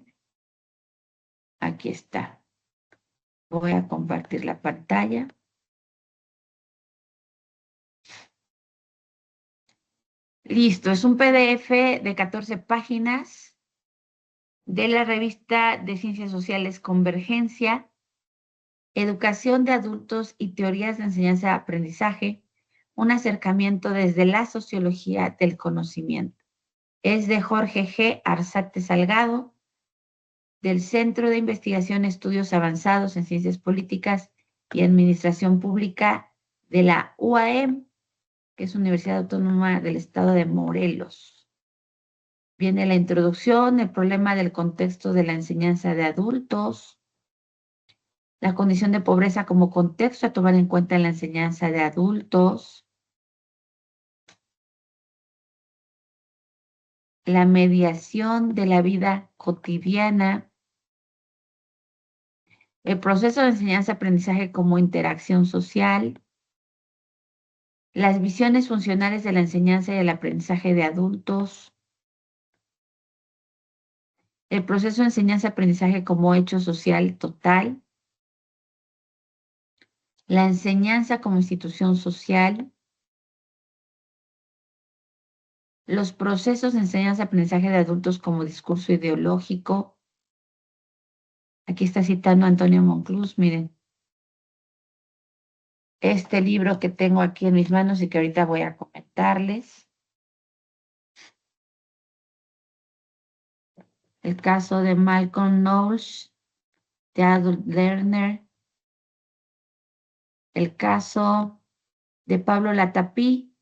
Aquí está. Voy a compartir la pantalla. Listo, es un PDF de 14 páginas de la revista de Ciencias Sociales Convergencia, Educación de Adultos y Teorías de Enseñanza-Aprendizaje, un acercamiento desde la sociología del conocimiento. Es de Jorge G. Arzate Salgado, del Centro de Investigación Estudios Avanzados en Ciencias Políticas y Administración Pública de la UAM, que es Universidad Autónoma del Estado de Morelos. Viene la introducción, el problema del contexto de la enseñanza de adultos, la condición de pobreza como contexto a tomar en cuenta en la enseñanza de adultos, la mediación de la vida cotidiana, el proceso de enseñanza-aprendizaje como interacción social, las visiones funcionales de la enseñanza y el aprendizaje de adultos, el proceso de enseñanza-aprendizaje como hecho social total, la enseñanza como institución social, los procesos de enseñanza-aprendizaje de adultos como discurso ideológico. Aquí está citando Antonio Monclús, miren. Este libro que tengo aquí en mis manos y que ahorita voy a comentarles. El caso de Malcolm Knowles, de Adult Lerner. El caso de Pablo Latapí,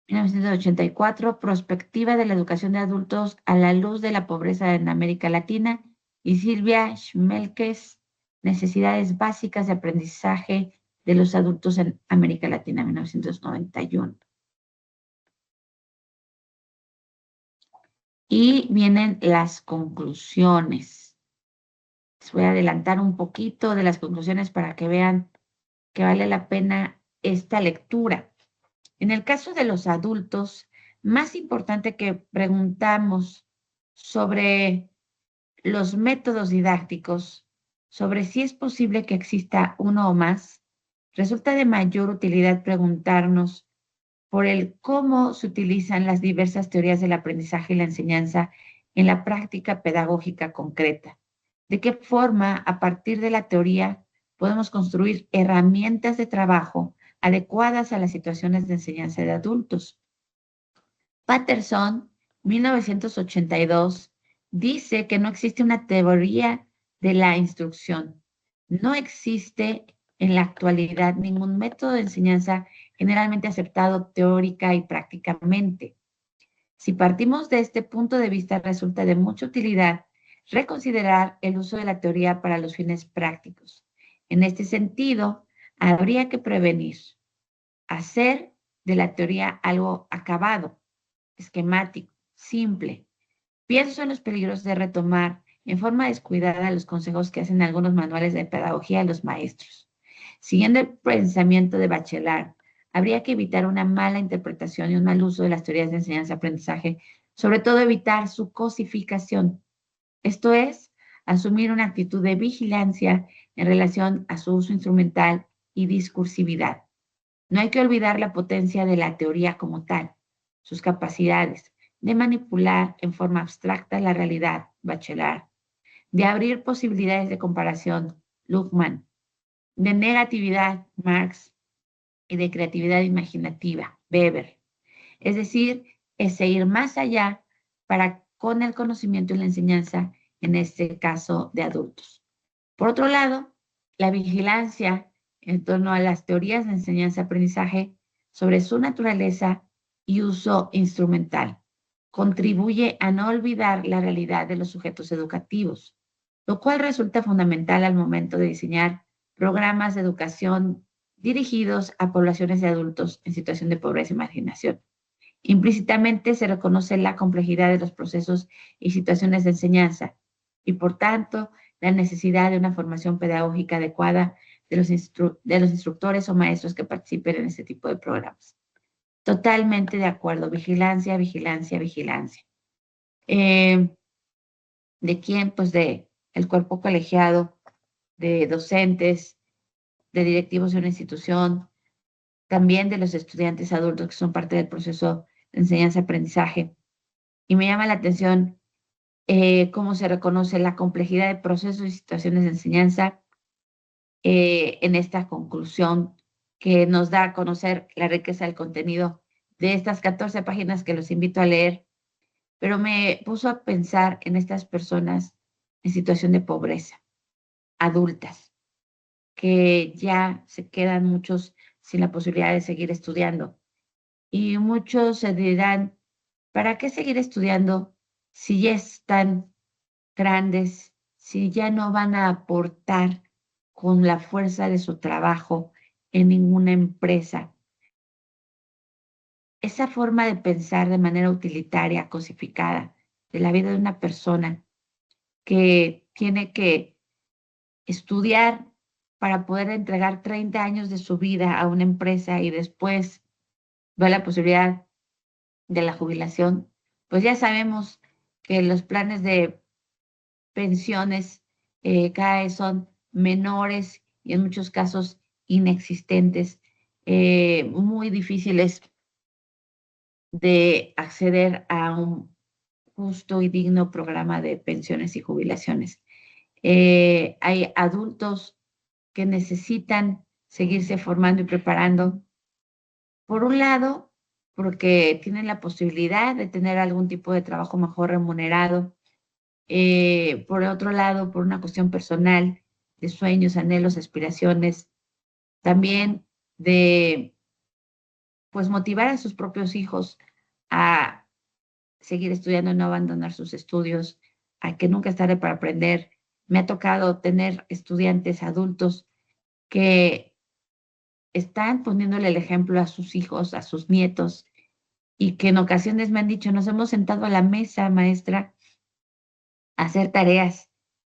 1984, Prospectiva de la Educación de Adultos a la Luz de la Pobreza en América Latina, y Silvia Schmelkes, Necesidades Básicas de Aprendizaje de los Adultos en América Latina, 1991. Y vienen las conclusiones. Les voy a adelantar un poquito de las conclusiones para que vean que vale la pena esta lectura. En el caso de los adultos, más importante que preguntamos sobre los métodos didácticos, sobre si es posible que exista uno o más, resulta de mayor utilidad preguntarnos por el cómo se utilizan las diversas teorías del aprendizaje y la enseñanza en la práctica pedagógica concreta. ¿De qué forma, a partir de la teoría, podemos construir herramientas de trabajo adecuadas a las situaciones de enseñanza de adultos. Patterson, 1982, dice que no existe una teoría de la instrucción. No existe en la actualidad ningún método de enseñanza generalmente aceptado teórica y prácticamente. Si partimos de este punto de vista, resulta de mucha utilidad reconsiderar el uso de la teoría para los fines prácticos. En este sentido, habría que prevenir hacer de la teoría algo acabado, esquemático, simple. Pienso en los peligros de retomar en forma descuidada los consejos que hacen algunos manuales de pedagogía a los maestros. Siguiendo el pensamiento de Bachelard, habría que evitar una mala interpretación y un mal uso de las teorías de enseñanza-aprendizaje, sobre todo evitar su cosificación. Esto es, asumir una actitud de vigilancia en relación a su uso instrumental y discursividad. No hay que olvidar la potencia de la teoría como tal, sus capacidades de manipular en forma abstracta la realidad, Bachelard, de abrir posibilidades de comparación, Luhmann, de negatividad, Marx, y de creatividad imaginativa, Weber. Es decir, es ir más allá para con el conocimiento y la enseñanza, en este caso de adultos. Por otro lado, la vigilancia en torno a las teorías de enseñanza-aprendizaje sobre su naturaleza y uso instrumental contribuye a no olvidar la realidad de los sujetos educativos, lo cual resulta fundamental al momento de diseñar programas de educación dirigidos a poblaciones de adultos en situación de pobreza y marginación. Implícitamente se reconoce la complejidad de los procesos y situaciones de enseñanza y, por tanto, la necesidad de una formación pedagógica adecuada de los instructores o maestros que participen en este tipo de programas. Totalmente de acuerdo. Vigilancia, vigilancia, vigilancia. ¿De quién? Pues de el cuerpo colegiado, de docentes, de directivos de una institución, también de los estudiantes adultos que son parte del proceso de enseñanza-aprendizaje. Y me llama la atención cómo se reconoce la complejidad de procesos y situaciones de enseñanza en esta conclusión que nos da a conocer la riqueza del contenido de estas 14 páginas que los invito a leer, pero me puso a pensar en estas personas en situación de pobreza, adultas, que ya se quedan muchos sin la posibilidad de seguir estudiando. Y muchos se dirán, ¿para qué seguir estudiando si ya están grandes, si ya no van a aportar con la fuerza de su trabajo en ninguna empresa? Esa forma de pensar de manera utilitaria, cosificada, de la vida de una persona que tiene que estudiar para poder entregar 30 años de su vida a una empresa y después ver la posibilidad de la jubilación, pues ya sabemos que los planes de pensiones cada vez son menores y en muchos casos inexistentes, muy difíciles de acceder a un justo y digno programa de pensiones y jubilaciones. Hay adultos que necesitan seguirse formando y preparando. Por un lado, porque tienen la posibilidad de tener algún tipo de trabajo mejor remunerado. Por otro lado, por una cuestión personal, de sueños, anhelos, aspiraciones. También de, pues, motivar a sus propios hijos a seguir estudiando, no abandonar sus estudios, a que nunca es tarde para aprender. Me ha tocado tener estudiantes adultos que están poniéndole el ejemplo a sus hijos, a sus nietos, y que en ocasiones me han dicho, nos hemos sentado a la mesa, maestra, a hacer tareas,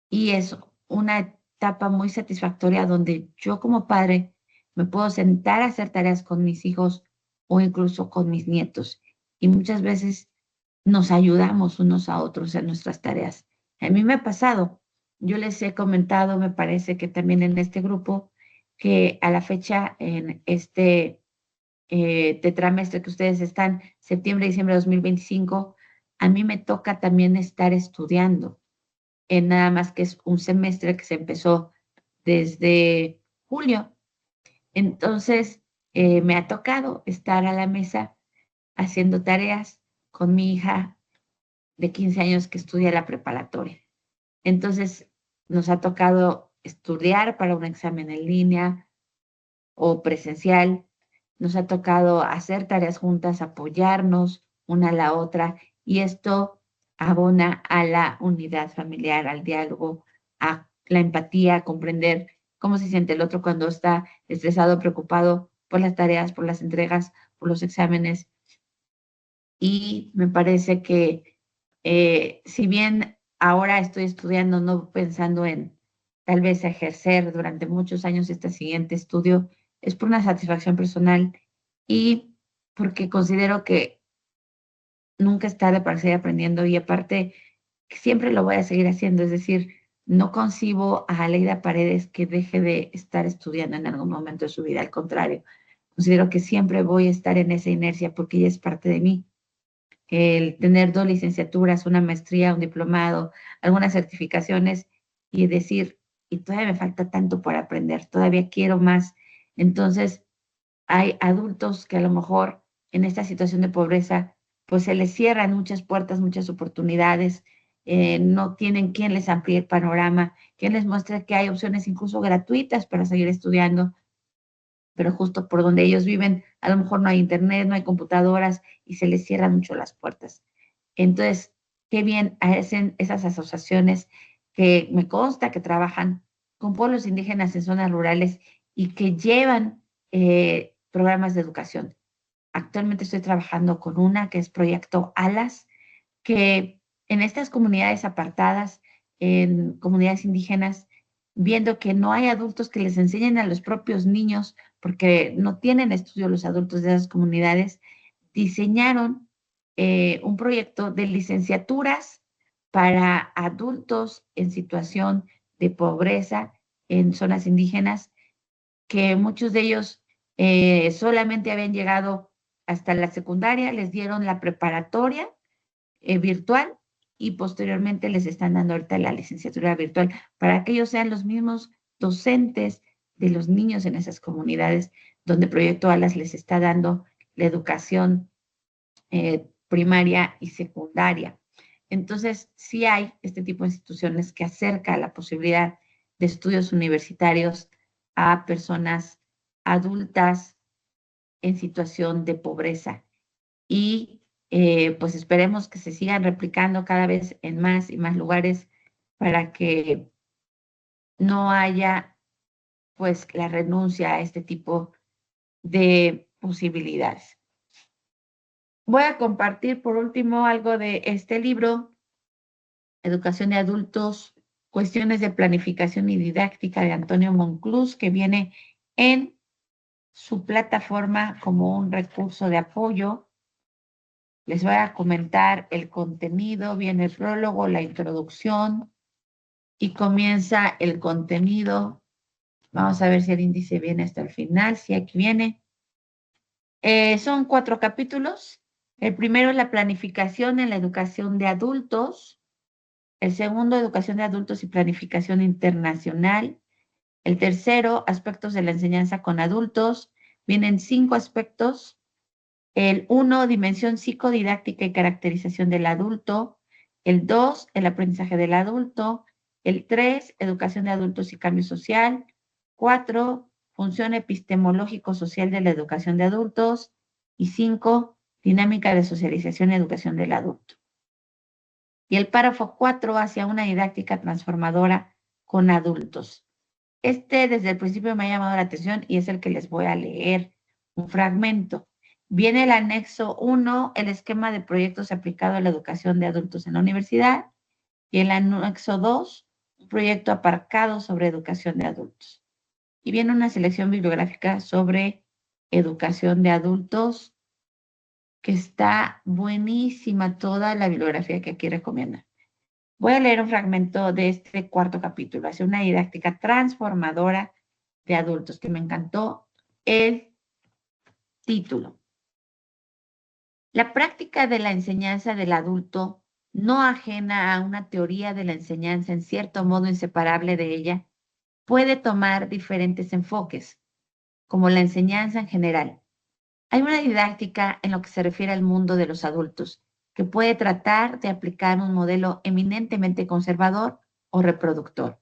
y es una etapa muy satisfactoria donde yo como padre me puedo sentar a hacer tareas con mis hijos o incluso con mis nietos. Y muchas veces nos ayudamos unos a otros en nuestras tareas. A mí me ha pasado, yo les he comentado, me parece que también en este grupo, que a la fecha, en este tetramestre que ustedes están, septiembre, diciembre de 2025, a mí me toca también estar estudiando. Nada más que es un semestre que se empezó desde julio. Entonces, me ha tocado estar a la mesa haciendo tareas con mi hija de 15 años que estudia la preparatoria. Entonces, nos ha tocado estudiar para un examen en línea o presencial. Nos ha tocado hacer tareas juntas, apoyarnos una a la otra, y esto abona a la unidad familiar, al diálogo, a la empatía, a comprender cómo se siente el otro cuando está estresado, preocupado por las tareas, por las entregas, por los exámenes. Y me parece que si bien ahora estoy estudiando, no pensando en tal vez ejercer durante muchos años este siguiente estudio, es por una satisfacción personal y porque considero que nunca es tarde para seguir aprendiendo, y aparte que siempre lo voy a seguir haciendo. Es decir, no concibo a Aleida Paredes que deje de estar estudiando en algún momento de su vida. Al contrario, considero que siempre voy a estar en esa inercia porque ella es parte de mí. El tener 2 licenciaturas, una maestría, un diplomado, algunas certificaciones, y decir, y todavía me falta tanto por aprender, todavía quiero más. Entonces, hay adultos que a lo mejor en esta situación de pobreza, pues se les cierran muchas puertas, muchas oportunidades, no tienen quien les amplíe el panorama, quien les muestre que hay opciones incluso gratuitas para seguir estudiando, pero justo por donde ellos viven, a lo mejor no hay internet, no hay computadoras y se les cierran mucho las puertas. Entonces, qué bien hacen esas asociaciones que me consta que trabajan con pueblos indígenas en zonas rurales y que llevan programas de educación. Actualmente estoy trabajando con una que es Proyecto Alas, que en estas comunidades apartadas, en comunidades indígenas, viendo que no hay adultos que les enseñen a los propios niños, porque no tienen estudio los adultos de esas comunidades, diseñaron un proyecto de licenciaturas para adultos en situación de pobreza en zonas indígenas, que muchos de ellos solamente habían llegado hasta la secundaria, les dieron la preparatoria virtual y posteriormente les están dando ahorita la licenciatura virtual para que ellos sean los mismos docentes de los niños en esas comunidades donde Proyecto Alas les está dando la educación primaria y secundaria. Entonces, sí hay este tipo de instituciones que acerca la posibilidad de estudios universitarios a personas adultas en situación de pobreza, y pues esperemos que se sigan replicando cada vez en más y más lugares para que no haya pues la renuncia a este tipo de posibilidades. Voy a compartir por último algo de este libro, Educación de Adultos, Cuestiones de Planificación y Didáctica, de Antonio Monclús, que viene en su plataforma como un recurso de apoyo. Les voy a comentar el contenido, viene el prólogo, la introducción y comienza el contenido. Vamos a ver si el índice viene hasta el final, si aquí viene. Son 4 capítulos. El primero es la planificación en la educación de adultos. El segundo, educación de adultos y planificación internacional. El tercero, aspectos de la enseñanza con adultos. Vienen 5 aspectos. El 1, dimensión psicodidáctica y caracterización del adulto. El 2, el aprendizaje del adulto. El 3, educación de adultos y cambio social. 4, función epistemológico-social de la educación de adultos. Y 5, dinámica de socialización y educación del adulto. Y el párrafo 4, hacia una didáctica transformadora con adultos. Este desde el principio me ha llamado la atención y es el que les voy a leer un fragmento. Viene el anexo 1, el esquema de proyectos aplicado a la educación de adultos en la universidad, y el anexo 2, un proyecto aparcado sobre educación de adultos. Y viene una selección bibliográfica sobre educación de adultos, que está buenísima toda la bibliografía que aquí recomiendan. Voy a leer un fragmento de este 4º capítulo, hacia una didáctica transformadora de adultos, que me encantó el título. La práctica de la enseñanza del adulto, no ajena a una teoría de la enseñanza en cierto modo inseparable de ella, puede tomar diferentes enfoques, como la enseñanza en general. Hay una didáctica en lo que se refiere al mundo de los adultos, que puede tratar de aplicar un modelo eminentemente conservador o reproductor.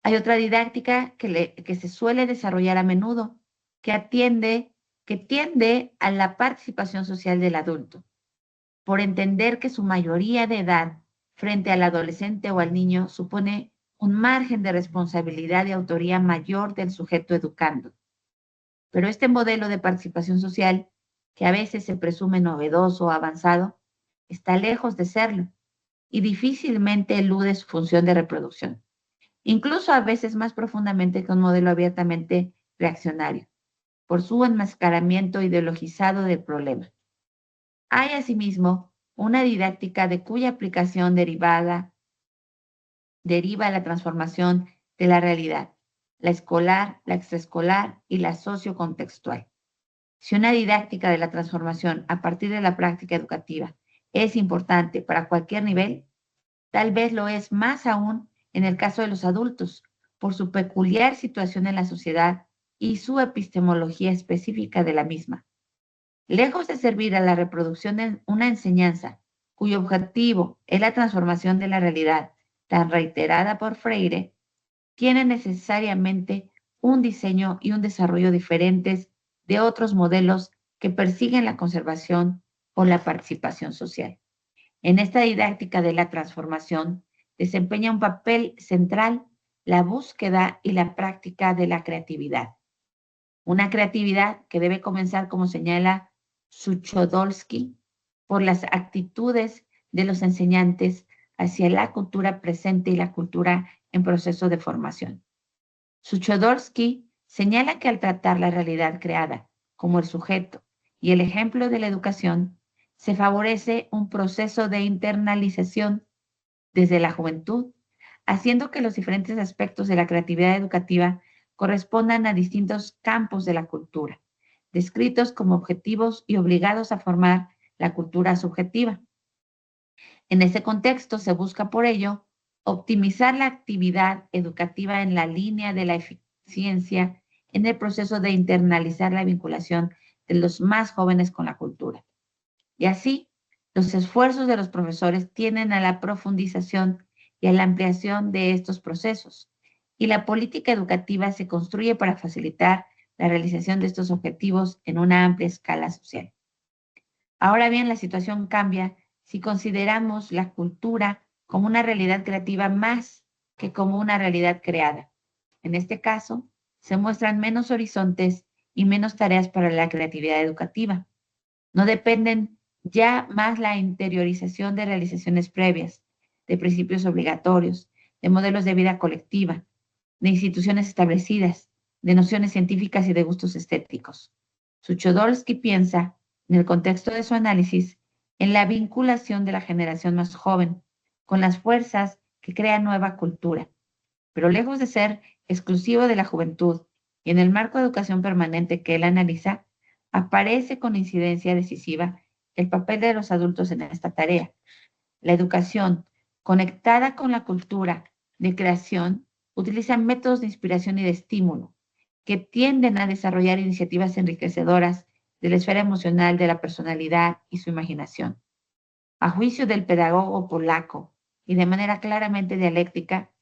Hay otra didáctica que se suele desarrollar a menudo, que tiende a la participación social del adulto, por entender que su mayoría de edad frente al adolescente o al niño supone un margen de responsabilidad y autoría mayor del sujeto educando. Pero este modelo de participación social, que a veces se presume novedoso o avanzado, está lejos de serlo y difícilmente elude su función de reproducción, incluso a veces más profundamente que un modelo abiertamente reaccionario, por su enmascaramiento ideologizado del problema. Hay asimismo una didáctica de cuya aplicación deriva la transformación de la realidad, la escolar, la extraescolar y la sociocontextual. Si una didáctica de la transformación a partir de la práctica educativa es importante para cualquier nivel, tal vez lo es más aún en el caso de los adultos, por su peculiar situación en la sociedad y su epistemología específica de la misma. Lejos de servir a la reproducción de una enseñanza cuyo objetivo es la transformación de la realidad, tan reiterada por Freire, tiene necesariamente un diseño y un desarrollo diferentes de otros modelos que persiguen la conservación o la participación social. En esta didáctica de la transformación desempeña un papel central la búsqueda y la práctica de la creatividad. Una creatividad que debe comenzar, como señala Suchodolski, por las actitudes de los enseñantes hacia la cultura presente y la cultura en proceso de formación. Suchodolski señala que al tratar la realidad creada como el sujeto y el ejemplo de la educación, se favorece un proceso de internalización desde la juventud, haciendo que los diferentes aspectos de la creatividad educativa correspondan a distintos campos de la cultura, descritos como objetivos y obligados a formar la cultura subjetiva. En ese contexto se busca por ello optimizar la actividad educativa en la línea de la eficiencia en el proceso de internalizar la vinculación de los más jóvenes con la cultura. Y así, los esfuerzos de los profesores tienden a la profundización y a la ampliación de estos procesos, y la política educativa se construye para facilitar la realización de estos objetivos en una amplia escala social. Ahora bien, la situación cambia si consideramos la cultura como una realidad creativa más que como una realidad creada. En este caso, se muestran menos horizontes y menos tareas para la creatividad educativa. No dependen ya más la interiorización de realizaciones previas, de principios obligatorios, de modelos de vida colectiva, de instituciones establecidas, de nociones científicas y de gustos estéticos. Suchodolski piensa, en el contexto de su análisis, en la vinculación de la generación más joven con las fuerzas que crean nueva cultura, pero lejos de ser exclusivo de la juventud y en el marco de educación permanente que él analiza, aparece con incidencia decisiva el papel de los adultos en esta tarea. La educación, conectada con la cultura de creación, utiliza métodos de inspiración y de estímulo que tienden a desarrollar iniciativas enriquecedoras de la esfera emocional de la personalidad y su imaginación. A juicio del pedagogo polaco y de manera claramente dialéctica,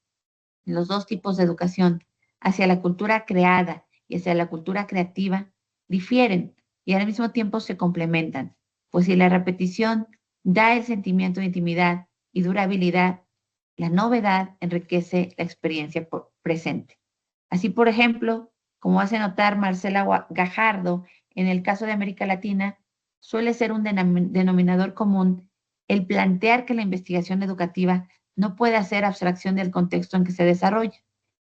los dos tipos de educación, hacia la cultura creada y hacia la cultura creativa, difieren y al mismo tiempo se complementan, pues si la repetición da el sentimiento de intimidad y durabilidad, la novedad enriquece la experiencia presente. Así, por ejemplo, como hace notar Marcela Gajardo, en el caso de América Latina, suele ser un denominador común el plantear que la investigación educativa no puede hacer abstracción del contexto en que se desarrolla.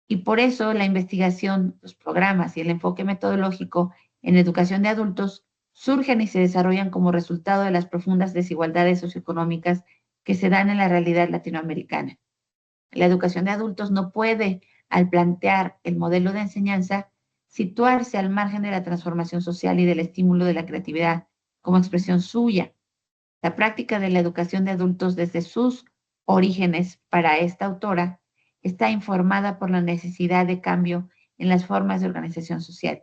Y por eso la investigación, los programas y el enfoque metodológico en educación de adultos surgen y se desarrollan como resultado de las profundas desigualdades socioeconómicas que se dan en la realidad latinoamericana. La educación de adultos no puede, al plantear el modelo de enseñanza, situarse al margen de la transformación social y del estímulo de la creatividad como expresión suya. La práctica de la educación de adultos desde sus orígenes para esta autora está informada por la necesidad de cambio en las formas de organización social.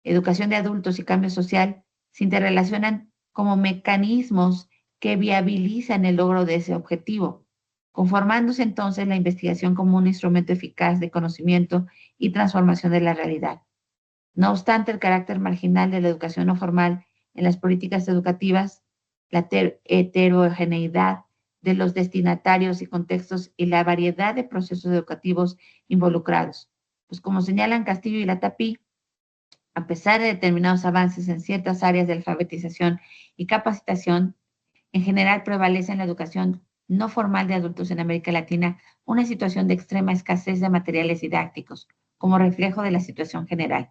Educación de adultos y cambio social se interrelacionan como mecanismos que viabilizan el logro de ese objetivo, conformándose entonces la investigación como un instrumento eficaz de conocimiento y transformación de la realidad. No obstante, el carácter marginal de la educación no formal en las políticas educativas, la heterogeneidad de los destinatarios y contextos y la variedad de procesos educativos involucrados. Pues como señalan Castillo y Latapí, a pesar de determinados avances en ciertas áreas de alfabetización y capacitación, en general prevalece en la educación no formal de adultos en América Latina una situación de extrema escasez de materiales didácticos, como reflejo de la situación general.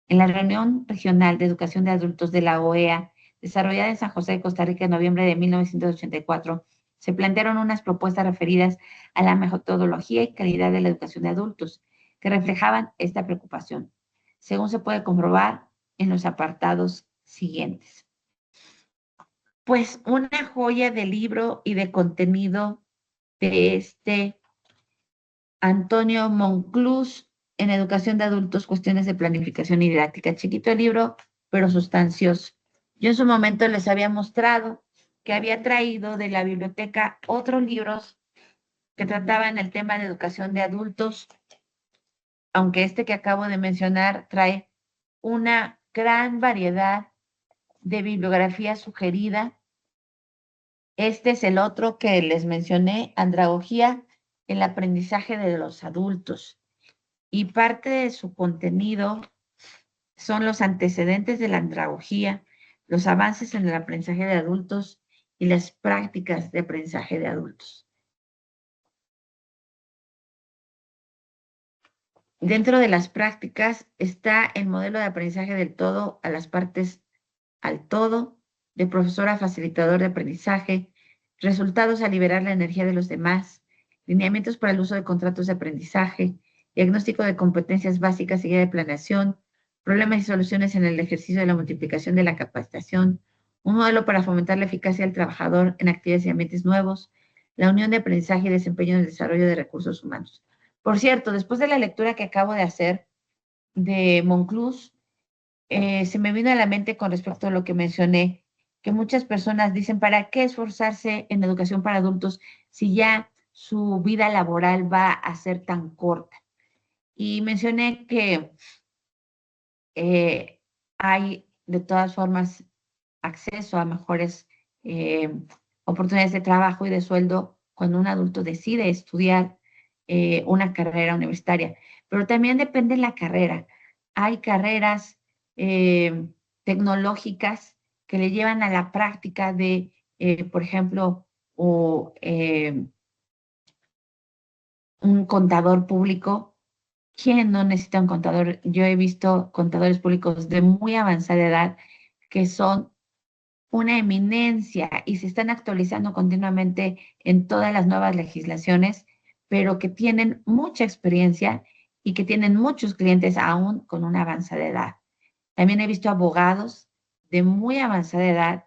En la reunión regional de educación de adultos de la OEA, desarrollada en San José de Costa Rica en noviembre de 1984, se plantearon unas propuestas referidas a la metodología y calidad de la educación de adultos, que reflejaban esta preocupación, según se puede comprobar en los apartados siguientes. Pues una joya de libro y de contenido de Antonio Monclús en Educación de Adultos, Cuestiones de Planificación y Didáctica. Chiquito el libro, pero sustancioso. Yo en su momento les había mostrado que había traído de la biblioteca otros libros que trataban el tema de educación de adultos, aunque este que acabo de mencionar trae una gran variedad de bibliografía sugerida. Este es el otro que les mencioné, Andragogía, el aprendizaje de los adultos. Y parte de su contenido son los antecedentes de la andragogía, los avances en el aprendizaje de adultos y las prácticas de aprendizaje de adultos. Dentro de las prácticas está el modelo de aprendizaje del todo a las partes al todo, de profesor a facilitador de aprendizaje, resultados a liberar la energía de los demás, lineamientos para el uso de contratos de aprendizaje, diagnóstico de competencias básicas y guía de planeación, problemas y soluciones en el ejercicio de la multiplicación de la capacitación, un modelo para fomentar la eficacia del trabajador en actividades y ambientes nuevos, la unión de aprendizaje y desempeño en el desarrollo de recursos humanos. Por cierto, después de la lectura que acabo de hacer de Monclús, se me vino a la mente con respecto a lo que mencioné, que muchas personas dicen, ¿para qué esforzarse en educación para adultos si ya su vida laboral va a ser tan corta? Y mencioné que hay de todas formas acceso a mejores eh, oportunidades de trabajo y de sueldo cuando un adulto decide estudiar una carrera universitaria, pero también depende de la carrera. Hay carreras tecnológicas que le llevan a la práctica de, por ejemplo, un contador público. ¿Quién no necesita un contador? Yo he visto contadores públicos de muy avanzada edad que son una eminencia y se están actualizando continuamente en todas las nuevas legislaciones, pero que tienen mucha experiencia y que tienen muchos clientes aún con una avanzada edad. También he visto abogados de muy avanzada edad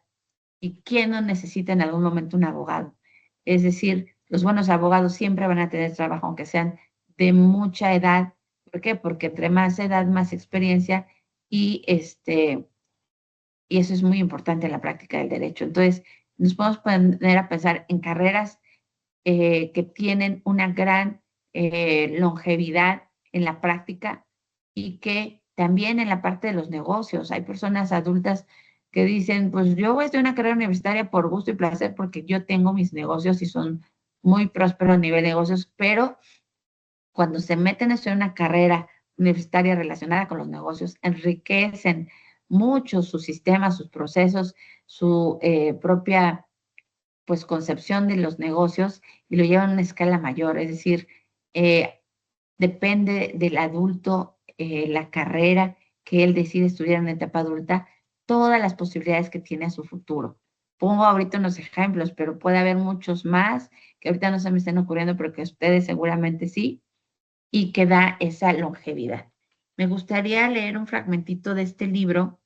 y quién no necesita en algún momento un abogado. Es decir, los buenos abogados siempre van a tener trabajo, aunque sean de mucha edad. ¿Por qué? Porque entre más edad, más experiencia y y eso es muy importante en la práctica del derecho. Entonces, nos podemos poner a pensar en carreras que tienen una gran longevidad en la práctica y que también en la parte de los negocios. Hay personas adultas que dicen, pues yo voy a estudiar una carrera universitaria por gusto y placer porque yo tengo mis negocios y son muy prósperos a nivel de negocios, pero cuando se meten a estudiar una carrera universitaria relacionada con los negocios, enriquecen mucho su sistema, sus procesos, su propia pues concepción de los negocios y lo llevan a una escala mayor. Es decir, eh, depende del adulto la carrera que él decide estudiar en la etapa adulta, todas las posibilidades que tiene a su futuro. Pongo ahorita unos ejemplos, pero puede haber muchos más que ahorita no se me estén ocurriendo, pero que ustedes seguramente sí, y que da esa longevidad. Me gustaría leer un fragmentito de este libro,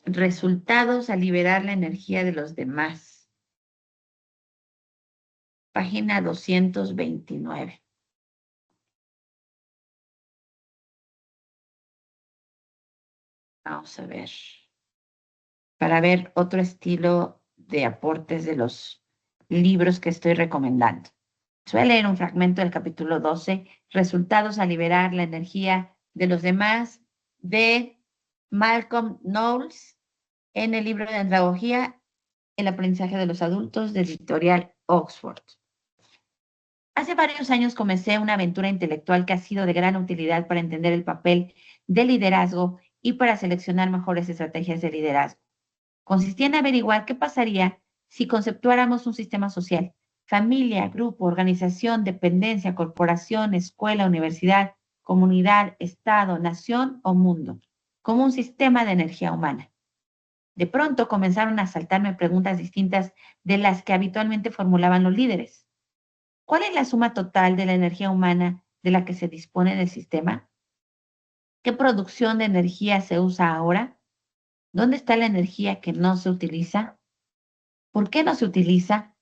Resultados a liberar la energía de los demás. página 229. Vamos a ver, para ver otro estilo de aportes de los libros que estoy recomendando. Voy a leer un fragmento del capítulo 12, Resultados a liberar la energía de los demás, de Malcolm Knowles, en el libro de Andragogía, El aprendizaje de los adultos, de editorial Oxford. Hace varios años comencé una aventura intelectual que ha sido de gran utilidad para entender el papel del liderazgo y para seleccionar mejores estrategias de liderazgo. Consistía en averiguar qué pasaría si conceptuáramos un sistema social, familia, grupo, organización, dependencia, corporación, escuela, universidad, comunidad, estado, nación o mundo, como un sistema de energía humana. De pronto comenzaron a saltarme preguntas distintas de las que habitualmente formulaban los líderes. ¿Cuál es la suma total de la energía humana de la que se dispone del sistema? ¿Qué producción de energía se usa ahora? ¿Dónde está la energía que no se utiliza? ¿Por qué no se utiliza?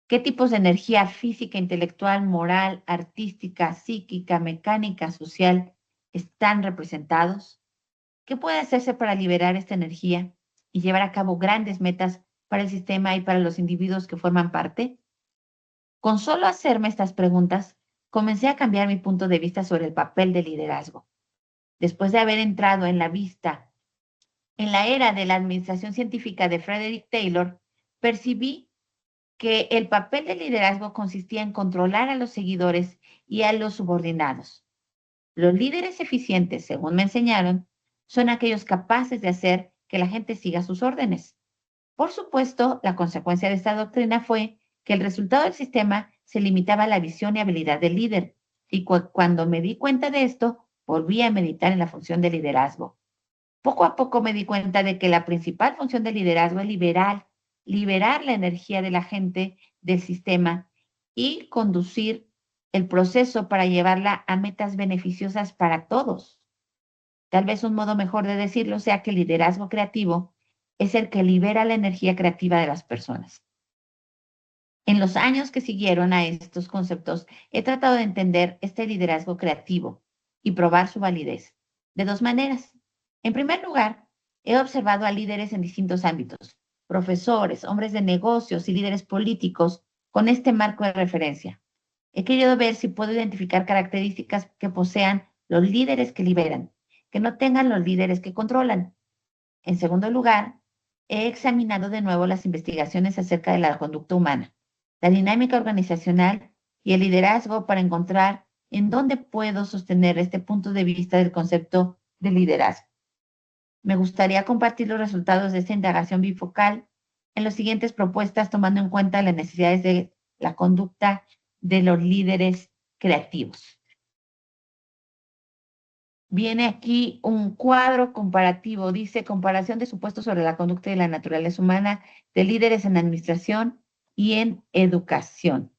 ¿Qué tipos de energía física, intelectual, moral, artística, psíquica, mecánica, social están representados? ¿Qué puede hacerse para liberar esta energía y llevar a cabo grandes metas para el sistema y para los individuos que forman parte? Con solo hacerme estas preguntas, comencé a cambiar mi punto de vista sobre el papel del liderazgo. Después de haber entrado en la era de la administración científica de Frederick Taylor, percibí que el papel del liderazgo consistía en controlar a los seguidores y a los subordinados. Los líderes eficientes, según me enseñaron, son aquellos capaces de hacer que la gente siga sus órdenes. Por supuesto, la consecuencia de esta doctrina fue que el resultado del sistema se limitaba a la visión y habilidad del líder. Y cuando me di cuenta de esto, volví a meditar en la función de liderazgo. Poco a poco me di cuenta de que la principal función del liderazgo es liberar la energía de la gente del sistema y conducir el proceso para llevarla a metas beneficiosas para todos. Tal vez un modo mejor de decirlo sea que el liderazgo creativo es el que libera la energía creativa de las personas. En los años que siguieron a estos conceptos, he tratado de entender este liderazgo creativo y probar su validez de dos maneras. En primer lugar, he observado a líderes en distintos ámbitos, profesores, hombres de negocios y líderes políticos con este marco de referencia. He querido ver si puedo identificar características que posean los líderes que liberan, que no tengan los líderes que controlan. En segundo lugar, he examinado de nuevo las investigaciones acerca de la conducta humana, la dinámica organizacional y el liderazgo para encontrar en dónde puedo sostener este punto de vista del concepto de liderazgo. Me gustaría compartir los resultados de esta indagación bifocal en las siguientes propuestas, tomando en cuenta las necesidades de la conducta de los líderes creativos. Viene aquí un cuadro comparativo, dice comparación de supuestos sobre la conducta y la naturaleza humana de líderes en administración y en educación.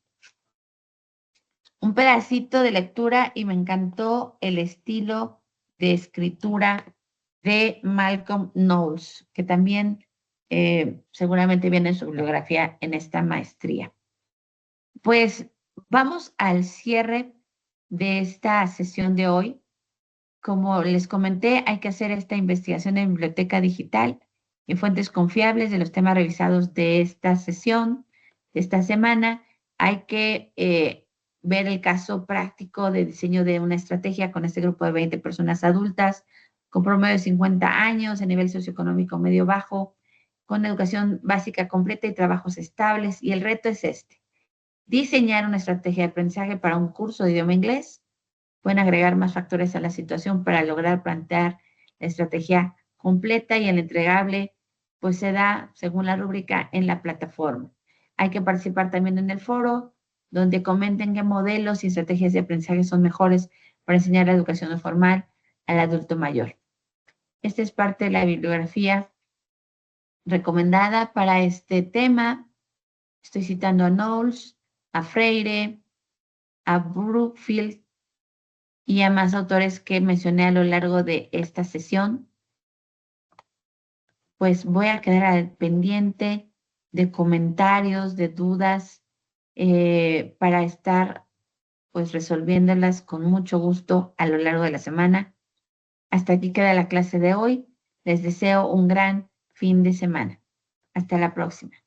Un pedacito de lectura y me encantó el estilo de escritura de Malcolm Knowles, que también seguramente viene en su bibliografía en esta maestría. Pues vamos al cierre de esta sesión de hoy. Como les comenté, hay que hacer esta investigación en biblioteca digital, en fuentes confiables de los temas revisados de esta sesión, de esta semana. Hay que ver el caso práctico de diseño de una estrategia con este grupo de 20 personas adultas, con promedio de 50 años, a nivel socioeconómico medio-bajo, con educación básica completa y trabajos estables. Y el reto es este: diseñar una estrategia de aprendizaje para un curso de idioma inglés. Pueden agregar más factores a la situación para lograr plantear la estrategia completa, y el entregable pues se da según la rúbrica en la plataforma. Hay que participar también en el foro, donde comenten qué modelos y estrategias de aprendizaje son mejores para enseñar la educación no formal al adulto mayor. Esta es parte de la bibliografía recomendada para este tema. Estoy citando a Knowles, a Freire, a Brookfield y a más autores que mencioné a lo largo de esta sesión. Pues voy a quedar al pendiente de comentarios, de dudas para estar pues resolviéndolas con mucho gusto a lo largo de la semana. Hasta aquí queda la clase de hoy. Les deseo un gran fin de semana. Hasta la próxima.